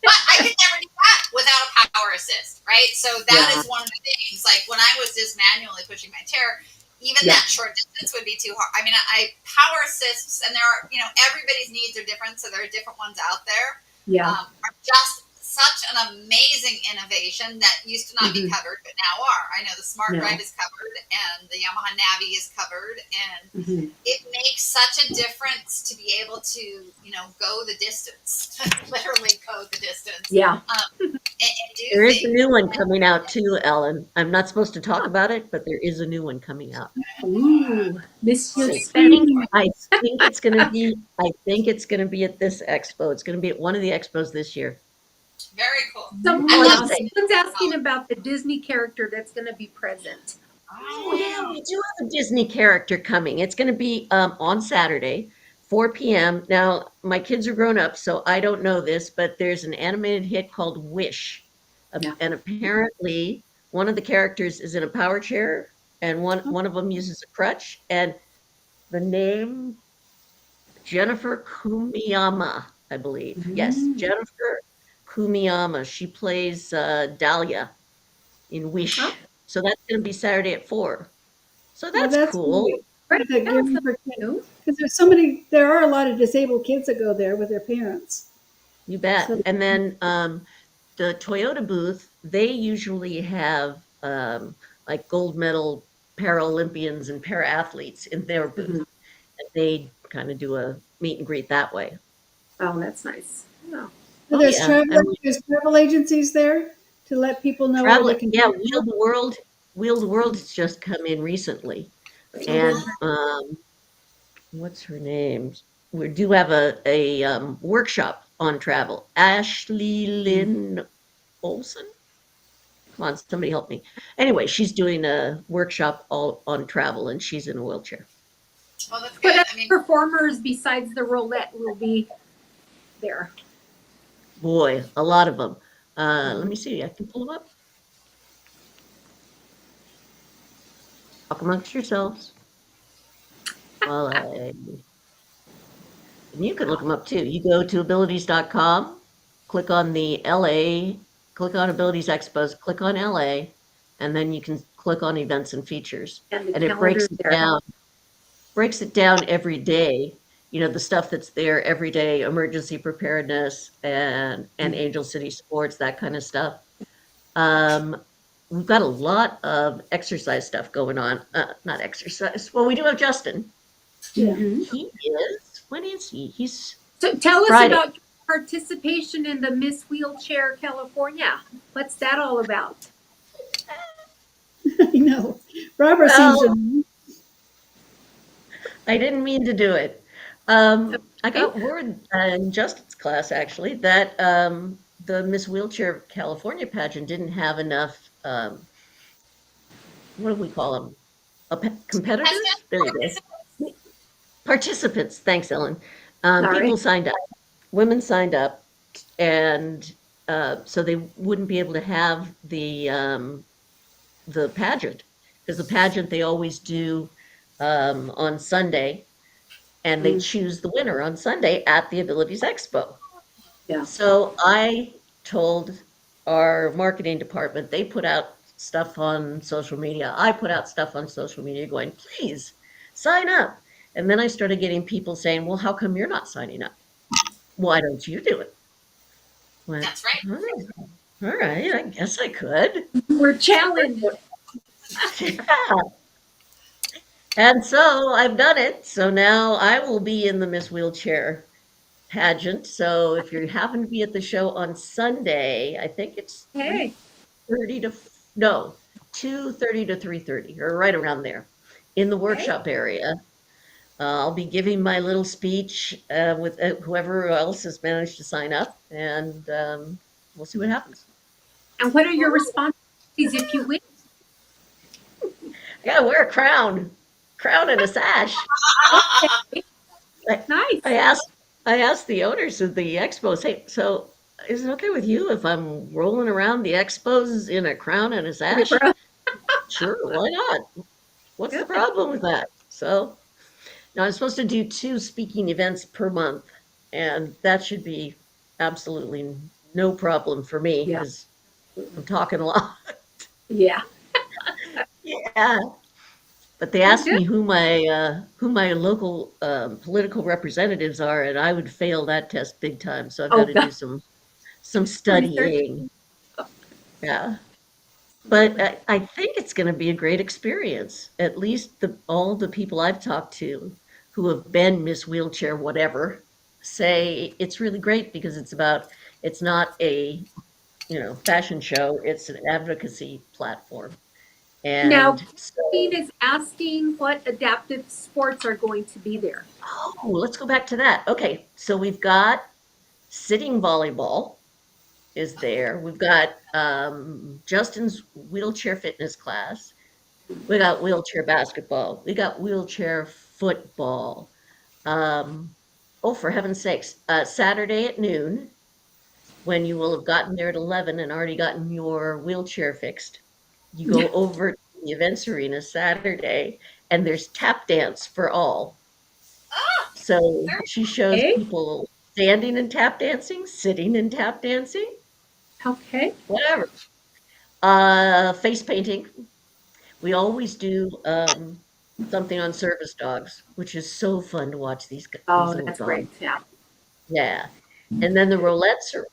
But I could never do that without a power assist, right? So that Yeah. is one of the things. Like when I was just manually pushing my chair, even Yeah. that short distance would be too hard. I mean, I power assists, and there are, everybody's needs are different, so there are different ones out there. Yeah. Are just such an amazing innovation that used to not be Mhm. covered, but now are. I know the Smart No. Drive is covered, and the Yamaha Navi is covered, and Mhm. it makes such a difference to be able to, go the distance, literally go the distance, Yeah. and do There is a things. new one coming out too, Ellen. I'm not supposed to talk Huh. about it, but there is a new one coming out. Ooh, Miss You're Suspense. teasing I think it's going to be. I think it's going to be at this expo. It's going to be at one of the expos this year. Very cool. Someone I All I love can say. someone's asking about the Disney character that's going to be present. Oh yeah, we do have a Disney character coming. It's going to be on Saturday, 4 p.m. Now my kids are grown up, so I don't know this, but there's an animated hit called Wish, Yeah. and apparently one of the characters is in a power chair, and one of them uses a crutch, and the name Jennifer Kumiyama, I believe. Yes, Mm. Jennifer Kumiyama. She plays Dahlia in Oh, Wish. So that's going to be Saturday at 4. So Well, that's that's cool. great. right. To Yeah, give so for kids. new. Because there are a lot of disabled kids that go there with their parents. You bet. So And then the Toyota booth, they usually have like gold medal Paralympians and para athletes in their booth. Mhm. And they kind of do a meet and greet that way. Oh, that's nice. Yeah. Oh yeah. And there's travel agencies there to let people know where they traveling, can yeah, travel. Wheel the World has just come in recently. Oh, that's And what's her name? We do have a workshop on travel. Ashley Lynn Olson. Come on, somebody help me. Anyway, she's doing a workshop all on travel, and she's in a wheelchair. Well, that's What good. other I mean, performers besides the roulette will be there? Boy, a lot of them. Let me see. I can pull them up. Talk amongst yourselves while and you could look them up too. You go to abilities.com, click on the LA, click on Abilities Expos, click on LA, and then you can click on events and features. And the And it calendar there. breaks it down every day. You know, the stuff that's there every day, emergency preparedness and Angel City Sports, that kind of stuff. Um, we've got a lot of exercise stuff going on. Not exercise. Well, we do have Justin. Yeah. Mhm. He is. When is he? He's So tell us Friday. about your participation in the Miss Wheelchair California. What's that all about? I know. Robert seems Well, to know. I didn't mean to do it. I Okay. got word in Justin's class actually that the Miss Wheelchair California pageant didn't have enough. What do we call them? Competitors? There you Participants. go. Participants. Thanks, Ellen. All People right. signed up. Women signed up, and so they wouldn't be able to have the pageant because the pageant they always do on Sunday, and they Mm, choose the winner on Sunday at the Abilities Expo. yeah. So I told our marketing department, they put out stuff on social media. I put out stuff on social media going, please sign up. And then I started getting people saying, well, how come you're not signing up? Why don't you do it? Went, That's right. "Oh, all right, I guess I could. We're challenged. Yeah. And so I've done it. So now I will be in the Miss Wheelchair pageant. So if you happen to be at the show on Sunday, I think it's Hey. 3:30 to no, 2:30 to 3:30 or right around there in the Okay. workshop area. I'll be giving my little speech with whoever else has managed to sign up, and we'll see what happens. And what are your responsibilities if you win? I gotta wear a crown and a sash. Okay. I, I Nice. asked I asked the owners of the expos, hey, so is it okay with you if I'm rolling around the expos in a crown and a sash? Sure, why not? What's the Good. problem with that? So now I'm supposed to do 2 speaking events per month, and that should be absolutely no problem for me Yeah. because I'm talking a lot. Yeah. Yeah. But they Well, asked good. me who my local political representatives are, and I would fail that test big time. So I've got Oh, to do God. some Research. studying. Yeah. But I think it's going to be a great experience. At least all the people I've talked to who have been Miss Wheelchair whatever say it's really great because it's not a, fashion show, it's an advocacy platform. Now, And Christine so, is asking what adaptive sports are going to be there. oh, let's go back to that. Okay, so we've got sitting volleyball is there. We've got Justin's wheelchair fitness class. We got wheelchair basketball. We got wheelchair football. Um, oh, for heaven's sakes, Saturday at noon, when you will have gotten there at 11 and already gotten your wheelchair fixed, you go over to the events arena Saturday, and there's tap dance for all. Ah, So very she shows Okay. people standing and tap dancing, sitting and tap dancing, Okay. whatever. Face painting. We always do something on service dogs, which is so fun to watch these Oh, little that's great. dogs. Yeah. Yeah. And then the roulettes are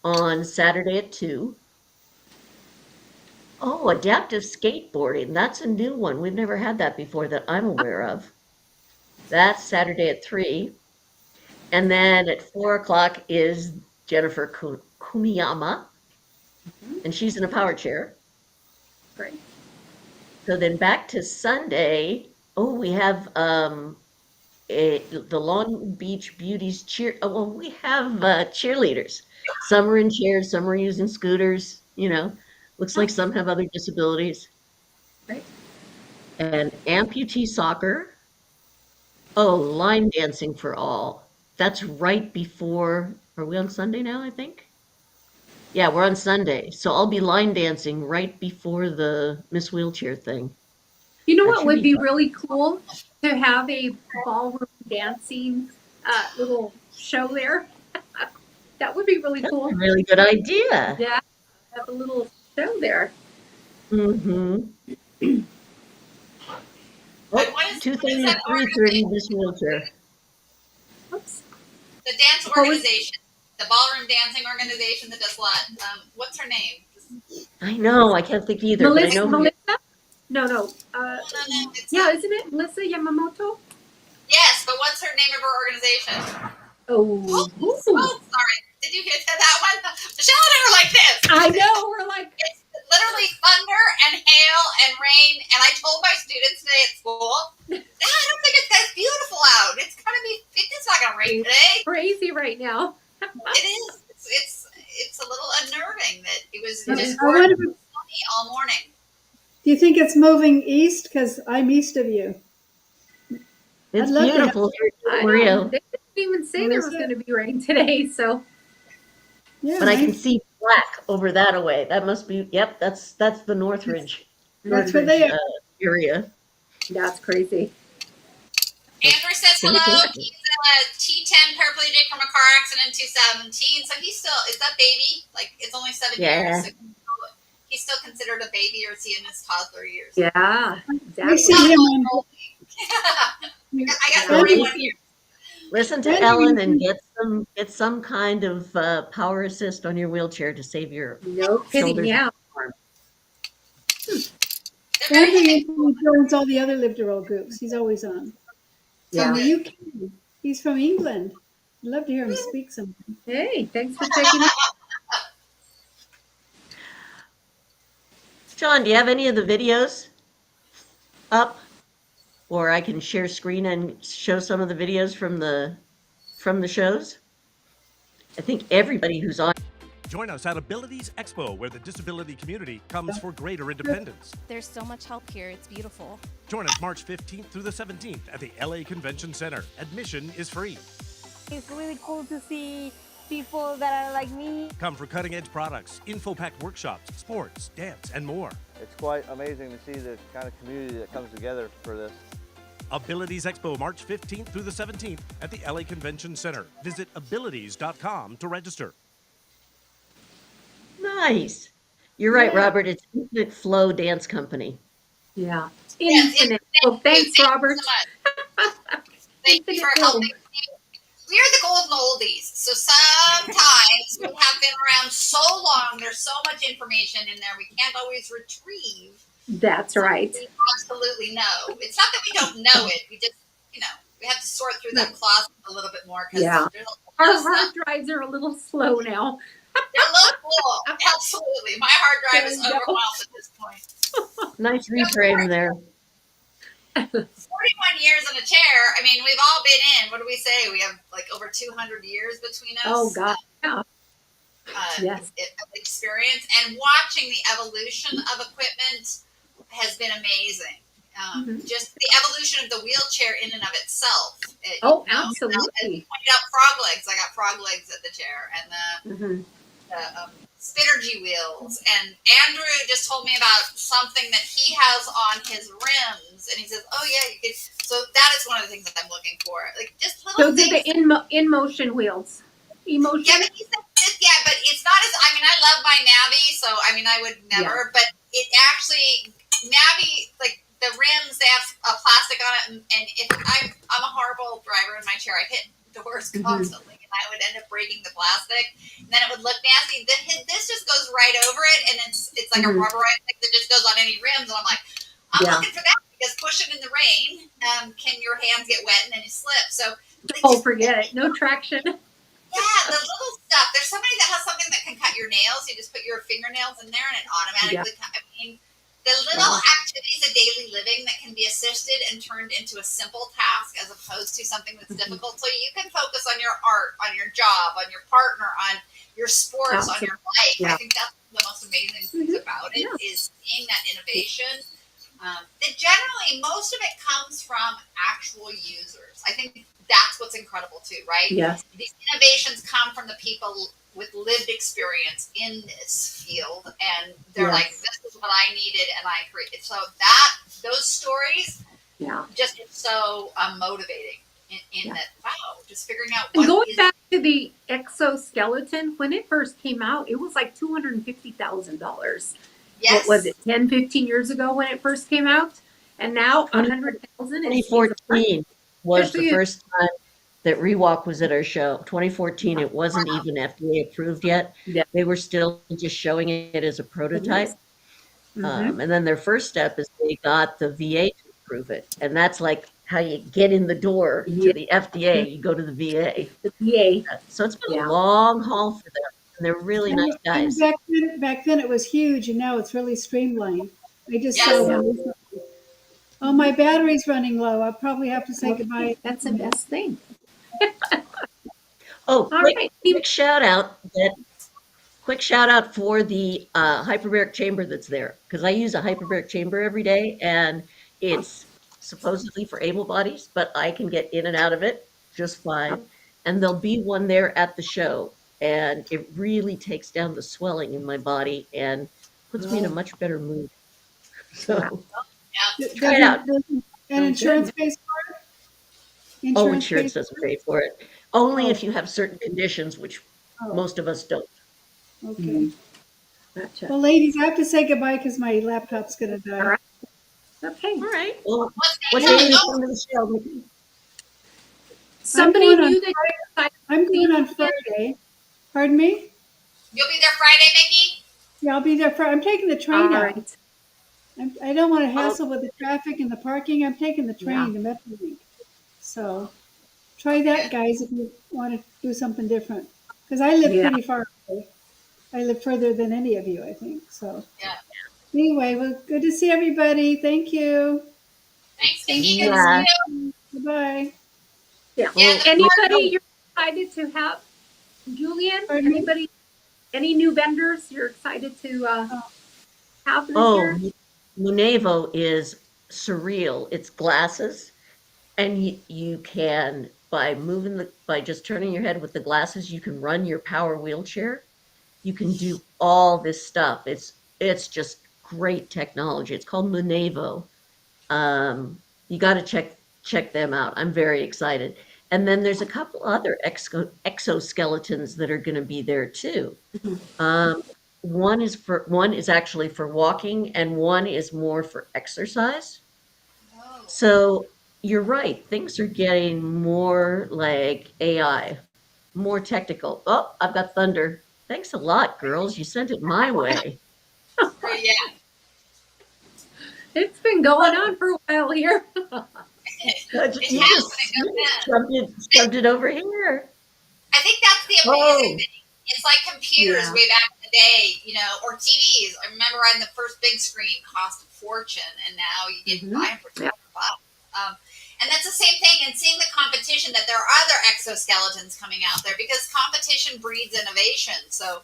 on Saturday at 2. Oh, adaptive skateboarding. That's a new one. We've never had that before that I'm aware of. That's Saturday at 3. And then at 4 o'clock is Jennifer Kumiyama, Mhm. and she's in a power chair. Great. So then back to Sunday. Oh, we have the Long Beach Beauties cheer. Oh, well, we have cheerleaders. Some are in chairs, some are using scooters. Looks Oh, like some have other disabilities. great. And amputee soccer. Oh, line dancing for all. That's right before. Are we on Sunday now? I think. Yeah, we're on Sunday, so I'll be line dancing right before the Miss Wheelchair thing. You know That what should would be be fun. really cool? To have a ballroom dancing little show there. That would be really That's a cool. really good idea. Yeah, have a little show there. Mm-hmm. And Oh, what is that 2:30 to 3:30 organization? this wheelchair. Oops. The dance What was organization, the ballroom dancing organization that does what? What's her name? I know, I can't think either, but I Melissa? know who you Melissa? No, no. No, no, no. It's Yeah, isn't it Melissa Yamamoto? yes, but what's her name of her organization? Oh, Oh, sorry. Did you get that one? Michelle and I were like this. I know. We're like, It's literally thunder and hail and rain. And I told my students today at school, I don't think it's that beautiful out. It's not gonna rain today. crazy right now. It is. It's a little unnerving that it was I just wonder, sunny all morning. do you think it's moving east? Because I'm east of you. It's I'd love to have beautiful here I in know. Rio, They didn't even say there was Melissa. going to be rain today. So, Yeah, but I can mine, see black over that away. That must be, yep, that's the Northridge that's where they are. area. that's crazy. Andrew says Pretty hello. cool. He's a T10 paraplegic from a car accident in 2017. So he's still, is that baby? Like, it's only 7 Yeah. years. So he's still considered a baby, or is he in his toddler years? Yeah, I exactly. see him on. I got So 41 years. listen to Andrew, Ellen and get some kind of power assist on your wheelchair to save your No kidding. shoulders Yeah. and arms. They're very Andrew handy. usually joins all the other Live to Roll groups. He's always on. Yeah. From the UK. He's from England. I'd love to hear him speak sometime. Hey, thanks for checking out. John, do you have any of the videos up? Or I can share screen and show some of the videos from the shows. I think everybody who's on. Join us at Abilities Expo, where the disability community comes for greater independence. There's so much help here. It's beautiful. Join us March 15th through the 17th at the LA Convention Center. Admission is free. It's really cool to see people that are like me. Come for cutting-edge products, info-packed workshops, sports, dance, and more. It's quite amazing to see the kind of community that comes together for this. Abilities Expo, March 15th through the 17th at the LA Convention Center. Visit abilities.com to register. Nice. You're right, Robert. It's Infinite Flow Dance Company. Yeah. Yes, Infinite. Well, thanks, Robert. So much. Thank you for helping. We are the golden oldies. So sometimes we have been around so long, there's so much information in there, we can't always retrieve. That's right. We absolutely know. It's not that we don't know it. We just, we have to sort through that closet a little bit more. Yeah. There's Our a lot of hard stuff. drives are a little slow now. They're a little full. Absolutely. My hard drive There is you go. overwhelmed at this point. Nice reframe there. 41 years in a chair. I mean, we've all been in. What do we say? We have like over 200 years between us. Oh, God. Yeah. Yes. Experience, and watching the evolution of equipment has been amazing. Just the evolution of the wheelchair in and of itself. Oh, And absolutely. pointed out frog legs. I got frog legs at the chair, and Mhm. the Spinnergy wheels. And Andrew just told me about something that he has on his rims, and he says, "Oh yeah, you could." So that is one of the things that I'm looking for, like just little Those are things. the in motion wheels. Emotion. Yeah, but he said, but it's not as. I mean, I love my Navi, so I mean, I would never. But it actually Navi, like the rims, they have a plastic on it, and if I'm a horrible driver in my chair, I hit doors constantly, and I would end up breaking the plastic, and then it would look nasty. This just goes right over it, and it's like a rubberized thing that just goes on any rims, and I'm like, I'm looking for that because pushing in the rain, can your hands get wet and then you slip? So Forget it. No traction. yeah, the little stuff. There's somebody that has something that can cut your nails. You just put your fingernails in there and it automatically cut. I mean, the little activities of daily living that can be assisted and turned into a simple task as opposed to something that's difficult. So you can focus on your art, on your job, on your partner, on your sports, on your life. I think that's the most amazing thing about it is seeing that innovation. That generally, most of it comes from actual users. I think that's what's incredible too, right? Yes. These innovations come from the people with lived experience in this field, and they're like, "This is what I needed," and I created. So that those stories Yeah. just are so motivating in that, wow, just figuring out And what going is. back to the exoskeleton, when it first came out, it was like $250,000. Yes. What was it, 10, 15 years ago when it first came out? And now 100,000 is 2014 was Good for the you. first time that Rewalk was at our show. 2014, it wasn't even FDA approved yet. Yeah. They were still just showing it as a prototype. Mhm. And then their first step is they got the VA to approve it. And that's like how you get in the door to Yeah. the FDA, you go to the VA. The VA. So it's been a Yeah. long haul for them. And they're really nice And guys. back then it was huge, and now it's really streamlined. I just saw Yes. one recently. Oh, my battery's running low. I'll probably have to say goodbye. That's the best thing. Oh, All quick, right. quick shout out for the hyperbaric chamber that's there, because I use a hyperbaric chamber every day, and it's supposedly for able bodies, but I can get in and out of it just fine. And there'll be one there at the show, and it really takes down the swelling in my body and puts me in a much better mood. So Yeah. try it out. Does an insurance pays for it? Oh, Insurance insurance pays doesn't pay for it. Only Oh. if you have certain conditions, which Oh, most of us don't. okay. Gotcha. Well, ladies, I have to say goodbye because my laptop's going to die. All right. Okay. All right. Well, What's what the day name are of you the coming to the show? Mickey? Somebody going on new that you're excited I'm to see going on yet? Friday. Pardon me? You'll be there Friday, Mickey? Yeah, I'll be there. I'm taking the All train out. right. I don't want to hassle with the traffic and the parking. I'm taking the train, Yeah. the Metrolink. So try that, guys, if you want to do something different. Because I live Yeah. pretty far away. I live further than any of you, I think. So Yeah. anyway, well, good to see everybody. Thank you. Thanks, Thank Mickey. Good to you. see Yeah. you. Bye-bye. Yeah. Yeah, Well, the Anybody you're excited to have, Julian? Pardon me? Anybody? Any new vendors you're excited to have this oh, year? Munevo is surreal. It's glasses, and you can by just turning your head with the glasses, you can run your power wheelchair. You can do all this stuff. It's just great technology. It's called Munevo. You got to check them out. I'm very excited. And then there's a couple other exoskeletons that are going to be there too. Um, one is actually for walking, and one is more for exercise. Oh. So you're right. Things are getting more like AI, more technical. Oh, I've got thunder. Thanks a lot, girls. You sent it my way. Yeah. It's been going on for a while here. It You has, but it just goes in. shoved it over here. I think that's the amazing Oh, thing. It's like computers Yeah. way back in the day, or TVs. I remember when the first big screen cost a fortune, and now you get to buy them for $200. And that's the same thing. And seeing the competition, that there are other exoskeletons coming out there, because competition breeds innovation. So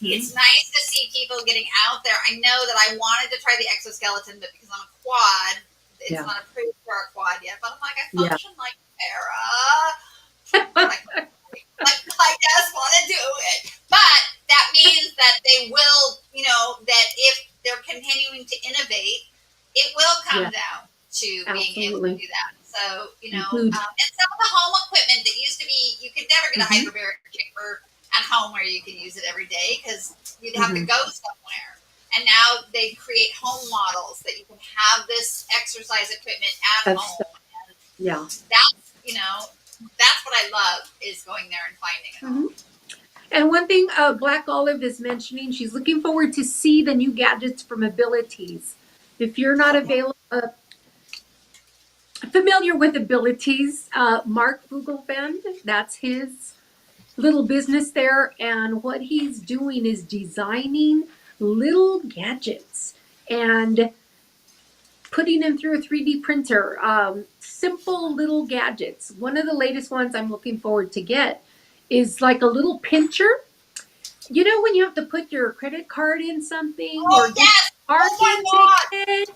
it's nice to see people getting out there. I know that I wanted to try the exoskeleton, but because I'm a quad, it's Yeah. not approved for a quad yet. But I'm like, I Yeah. function like Sarah. I just want to do it. But that means that they will, that if they're continuing to innovate, it will come Yeah. down to being able to Absolutely. do that. So, Include. and some of the home equipment that used to be, you could never get a Mhm. hyperbaric chamber at home where you can use it every day because you'd have to go somewhere. And now they create home models that you can have this exercise equipment at That's home. And Yeah. that's what I love, is going there and finding it all. And one thing Black Olive is mentioning, she's looking forward to see the new gadgets from Abilities. If you're not familiar with Abilities, Mark Vogelbend, that's his little business there. And what he's doing is designing little gadgets and putting them through a 3D printer. Simple little gadgets. One of the latest ones I'm looking forward to get is like a little pincher. You know when you have to put your credit card in something or get parking ticket,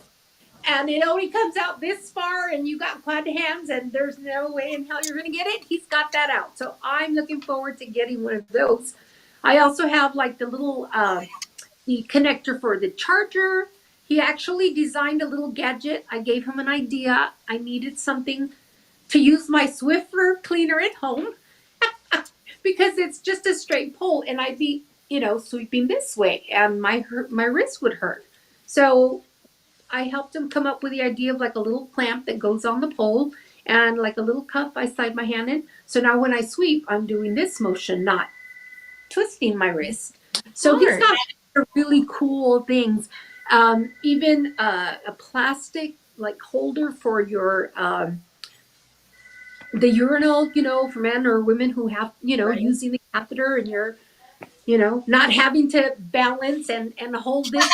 and it only comes out this far and you got quad hands and there's no way in hell you're going to get it? He's got that out. So I'm looking forward to getting one of those. I also have like the little the connector for the charger, he actually designed a little gadget. I gave him an idea. I needed something to use my Swiffer cleaner at home because it's just a straight pole, and I'd be, sweeping this way, and my wrist would hurt. So I helped him come up with the idea of like a little clamp that goes on the pole and like a little cuff I slide my hand in. So now when I sweep, I'm doing this motion, not twisting my wrist. So he's got really cool things. Even a plastic like holder for your the urinal, for men or women who have, using the catheter, and you're, not having to balance and hold this.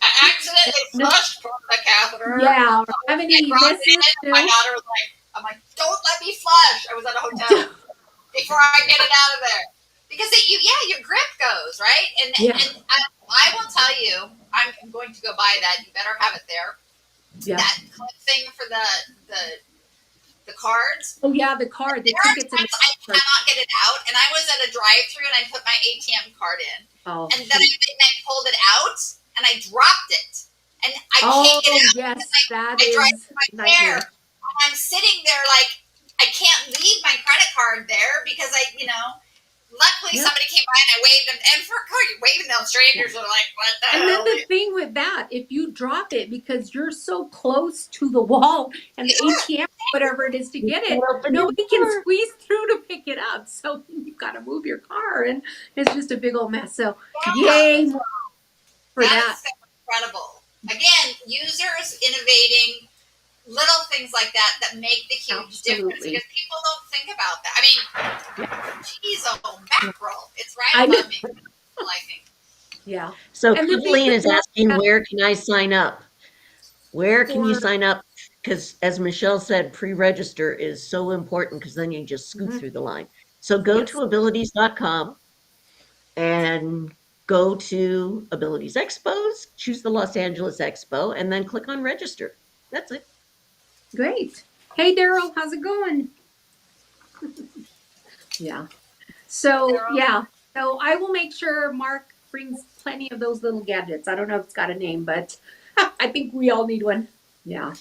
I accidentally flushed from the catheter. Yeah, or have any My daughter was like, I'm like, don't let me flush. I was at a hotel before I get it out of there. Because your grip goes, right? And I will tell you, I'm going to go buy that. You better have it there. Yeah. That clip thing for the cards. Oh yeah, the card. The tickets. I cannot get it out, and I was at a drive-through and I put my ATM card in, and then I pulled it out and I dropped it, and I can't get it out. Yes, I drive to my chair, and I'm sitting there like I can't leave my credit card there because luckily somebody came by and I waved them, and for course, waving them, strangers are like, what the hell? And then the thing with that, if you drop it because you're so close to the wall and the ATM, whatever it is to get it, nobody can squeeze through to pick it up. So you've got to move your car, and it's just a big old mess. So yay for that. Is so incredible. Again, users innovating little things like that make the huge difference, because people don't think about that. I mean, geez, mackerel, it's right above me. I think. Yeah. So Kathleen is asking, where can I sign up? Where can you sign up? Because as Michelle said, pre-register is so important, because then you just scoot through the line. So go to abilities.com and go to Abilities Expos, choose the Los Angeles Expo, and then click on register. That's it. Great. Hey, Daryl, how's it going? Yeah. So, So I will make sure Mark brings plenty of those little gadgets. I don't know if it's got a name, but I think we all need one. Yeah.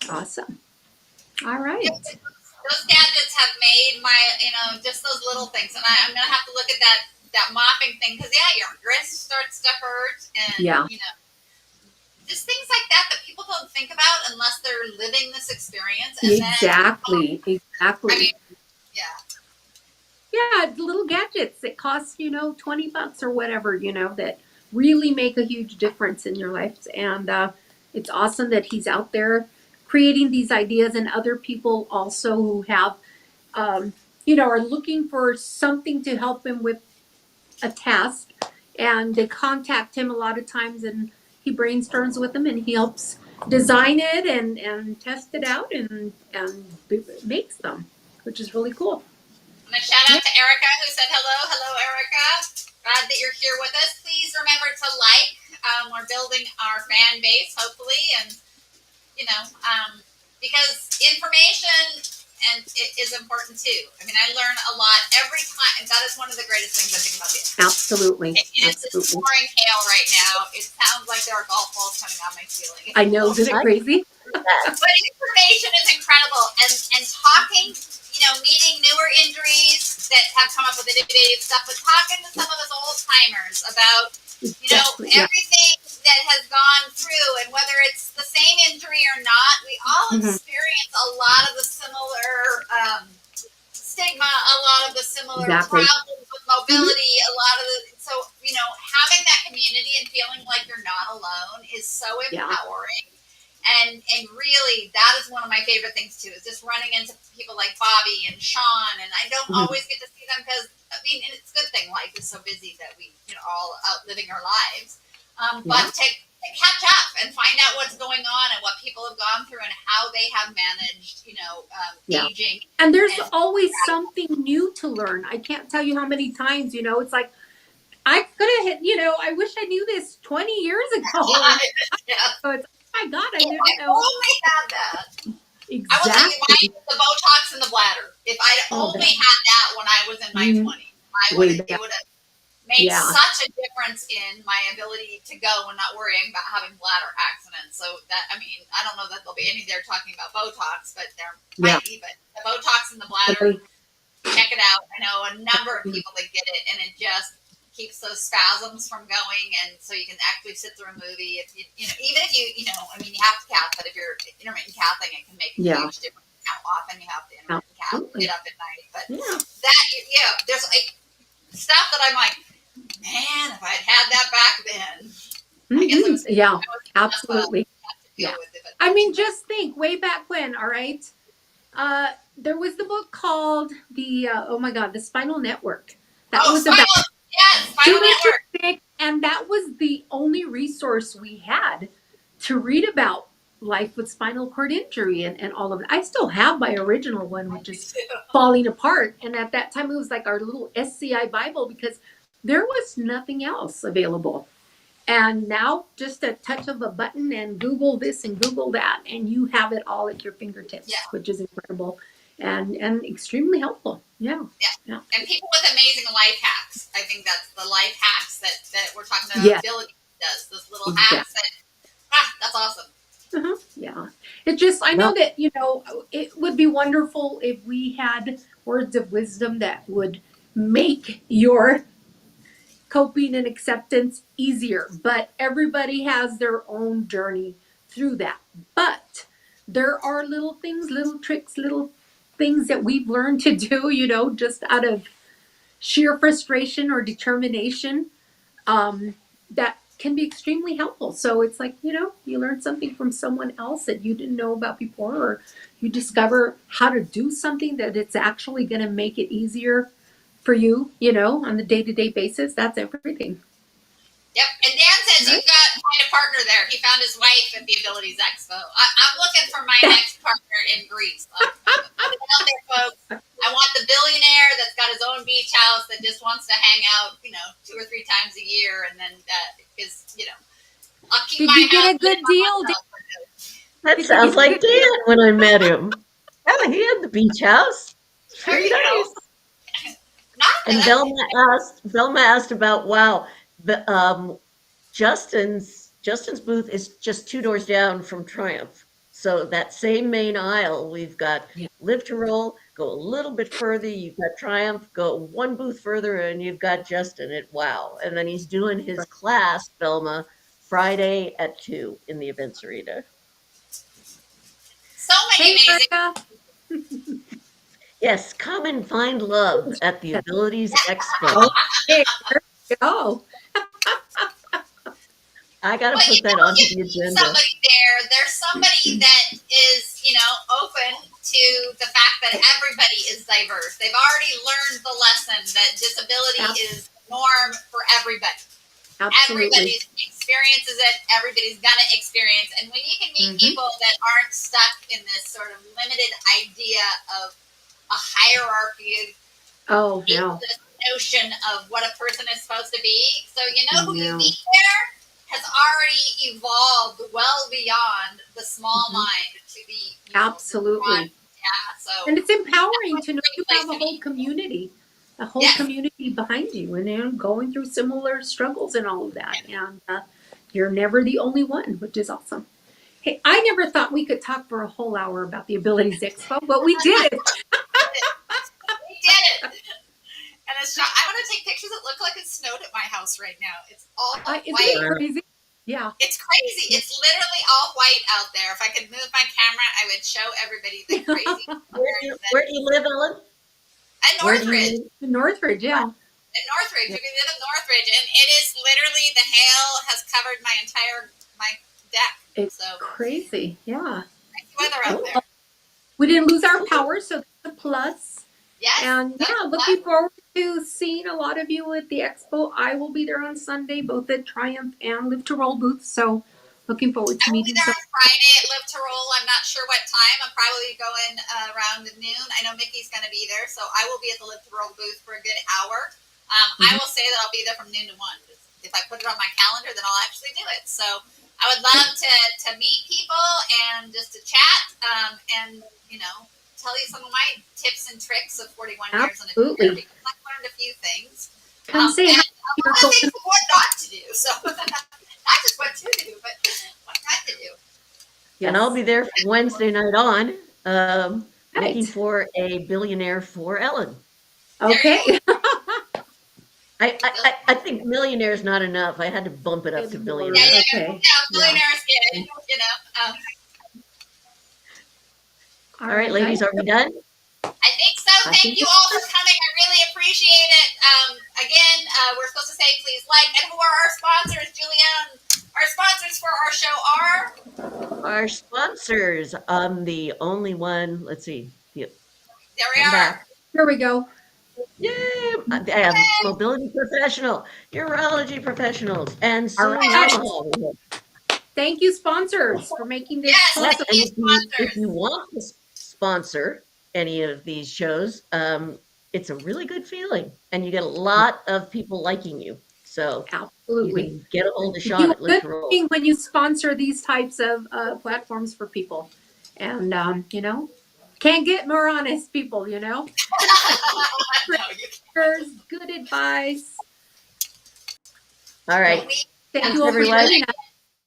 Awesome. All right. Those gadgets have made my, just those little things. And I'm going to have to look at that mopping thing, because, your wrist starts to hurt. And, just things like that people don't think about unless they're living this experience. And exactly. I mean, yeah, little gadgets that cost, $20 or whatever, that really make a huge difference in your life. And it's awesome that he's out there creating these ideas, and other people also who have, are looking for something to help him with a task, and they contact him a lot of times, and he brainstorms with them, and he helps design it and test it out and makes them, which is really cool. And a shout out to Erica, who said hello. Hello, Erica. Glad that you're here with us. Please remember to like. We're building our fan base, hopefully, and because information is important too. I mean, I learn a lot every time, and that is one of the greatest things I think about this. Absolutely. It's pouring hail right now. It sounds like there are golf balls coming on my ceiling. I know, isn't it crazy? But information is incredible, and talking, meeting newer injuries that have come up with innovative stuff, but talking to some of us old timers about, everything that has gone through, and whether it's the same injury or not, we all experience a lot of the similar stigma, a lot of the similar problems with mobility, a lot of so having that community and feeling like you're not alone is so empowering. And really, that is one of my favorite things too, is just running into people like Bobby and Sean. And I don't always get to see them because, and it's a good thing life is so busy that we, all out living our lives. But to catch up and find out what's going on and what people have gone through and how they have managed, aging. And there's always something new to learn. I can't tell you how many times, it's like, I could have I wish I knew this 20 years ago. So it's, oh my God, I didn't know. Only had that. Exactly. I will tell you, the Botox in the bladder. If I'd only had that when I was in my 20s, it would have made Yeah. such a difference in my ability to go and not worrying about having bladder accidents. So that, I mean, I don't know that there'll be any there talking about Botox, but there might be. But the Botox in the bladder, check it out. I know a number of people that get it, and it just keeps those spasms from going, and so you can actually sit through a movie. If you know, even if you know, I mean, you have to cath, but if you're intermittent cathing, it can make a huge difference how often you have to intermittent cath, get up at night. But that, there's like stuff that I'm like, man, if I'd had that back then, I guess it was absolutely. Deal with it, but I mean, just think way back when. All right, there was the book called the the Spinal Network. That was Spinal, about Spinal Network. And that was the only resource we had to read about life with spinal cord injury and all of it. I still have my original one, which is falling apart. And at that time, it was like our little SCI Bible because there was nothing else available. And now just a touch of a button and Google this and Google that, and you have it all at your fingertips, which is incredible and extremely helpful. Yeah. And people with amazing life hacks. I think that's the life hacks that we're talking about. Ability does those little hacks that's awesome. Yeah. It just, I know that, it would be wonderful if we had words of wisdom that would make your coping and acceptance easier, but everybody has their own journey through that. But there are little things, little tricks, little things that we've learned to do, just out of sheer frustration or determination, that can be extremely helpful. So it's like, you learn something from someone else that you didn't know about before, or you discover how to do something that it's actually going to make it easier for you, on the day-to-day basis. That's everything. Yep. And Dan says you've got quite a partner there. He found his wife at the Abilities Expo. I'm looking for my next partner in Greece. I'm putting it out there, folks. I want the billionaire that's got his own beach house that just wants to hang out, 2 or 3 times a year, and then because I'll keep my house. Did you get a good deal? That sounds like Dan when I met him. Yeah, he had the beach house. Very nice. And Velma asked about Justin's booth is just 2 doors down from Triumph. So that same main aisle, we've got Live to Roll, go a little bit further, you've got Triumph, go 1 booth further, and you've got Justin at WOW. And then he's doing his class, Velma, Friday at 2 in the events arena. So many amazing. Yes, come and find love at the Abilities Expo. There you go. I got to put that onto the agenda. There's somebody that is, open to the fact that everybody is diverse. They've already learned the lesson that disability is the norm for everybody. Absolutely. Everybody experiences it. Everybody's going to experience. And when you can meet people that aren't stuck in this sort of limited idea of a hierarchy, this notion of what a person is supposed to be. So who you meet there has already evolved well beyond the small mind to be absolutely. And it's empowering to know you have a whole community. A whole community behind you, and they're going through similar struggles and all of that. And you're never the only one, which is awesome. Hey, I never thought we could talk for a whole hour about the Abilities Expo, but we did it. We did it. And I want to take pictures that look like it snowed at my house right now. It's all white. Isn't it crazy? Yeah. It's crazy. It's literally all white out there. If I could move my camera, I would show everybody the crazy. Where do you live, Ellen? At Northridge. Northridge, yeah. At Northridge. We live in Northridge, and it is literally the hail has covered my deck. It's crazy, yeah. Nice weather out there. We didn't lose our power, so that's a plus. Yes. And looking forward to seeing a lot of you at the Expo. I will be there on Sunday, both at Triumph and Live to Roll booths. So looking forward to meeting. I'll be there on Friday at Live to Roll. I'm not sure what time. I'm probably going around noon. I know Mickey's going to be there, so I will be at the Live to Roll booth for a good hour. I will say that I'll be there from noon to 1. If I put it on my calendar, then I'll actually do it. So I would love to meet people and just to chat and tell you some of my tips and tricks of 41 years in a career, because I've learned a few things. Come say hi You're I going, think what not to do. So not just what to do, but what not to do. And I'll be there from Wednesday night on, looking Right. for a billionaire for Ellen. Okay. I think millionaire is not enough. I had to bump it up to Good billionaire. Lord. Yeah, Okay. billionaires good, you know. All right, ladies, are we done? I think so. I Thank think you all for coming. I really appreciate it. Again, we're supposed to say please like. And who are our sponsors, Julienne? Our sponsors for our show are? Our sponsors, the only one, let's see. There we I'm are. back. Here we go. Yay! I have mobility professional, urology professionals, and All soon right. Yamaha. Thank you, sponsors, for making this Yes, Yes, possible. and thank you, if you sponsors. want to sponsor any of these shows, it's a really good feeling, and you get a lot of people liking you. So you Absolutely. can get a hold of You Sean do at a Live good to Roll. thing when you sponsor these types of platforms for people. And, can't get more honest people, No, you Good advice. All right. can't. Thank Thanks, you all for everyone. joining us.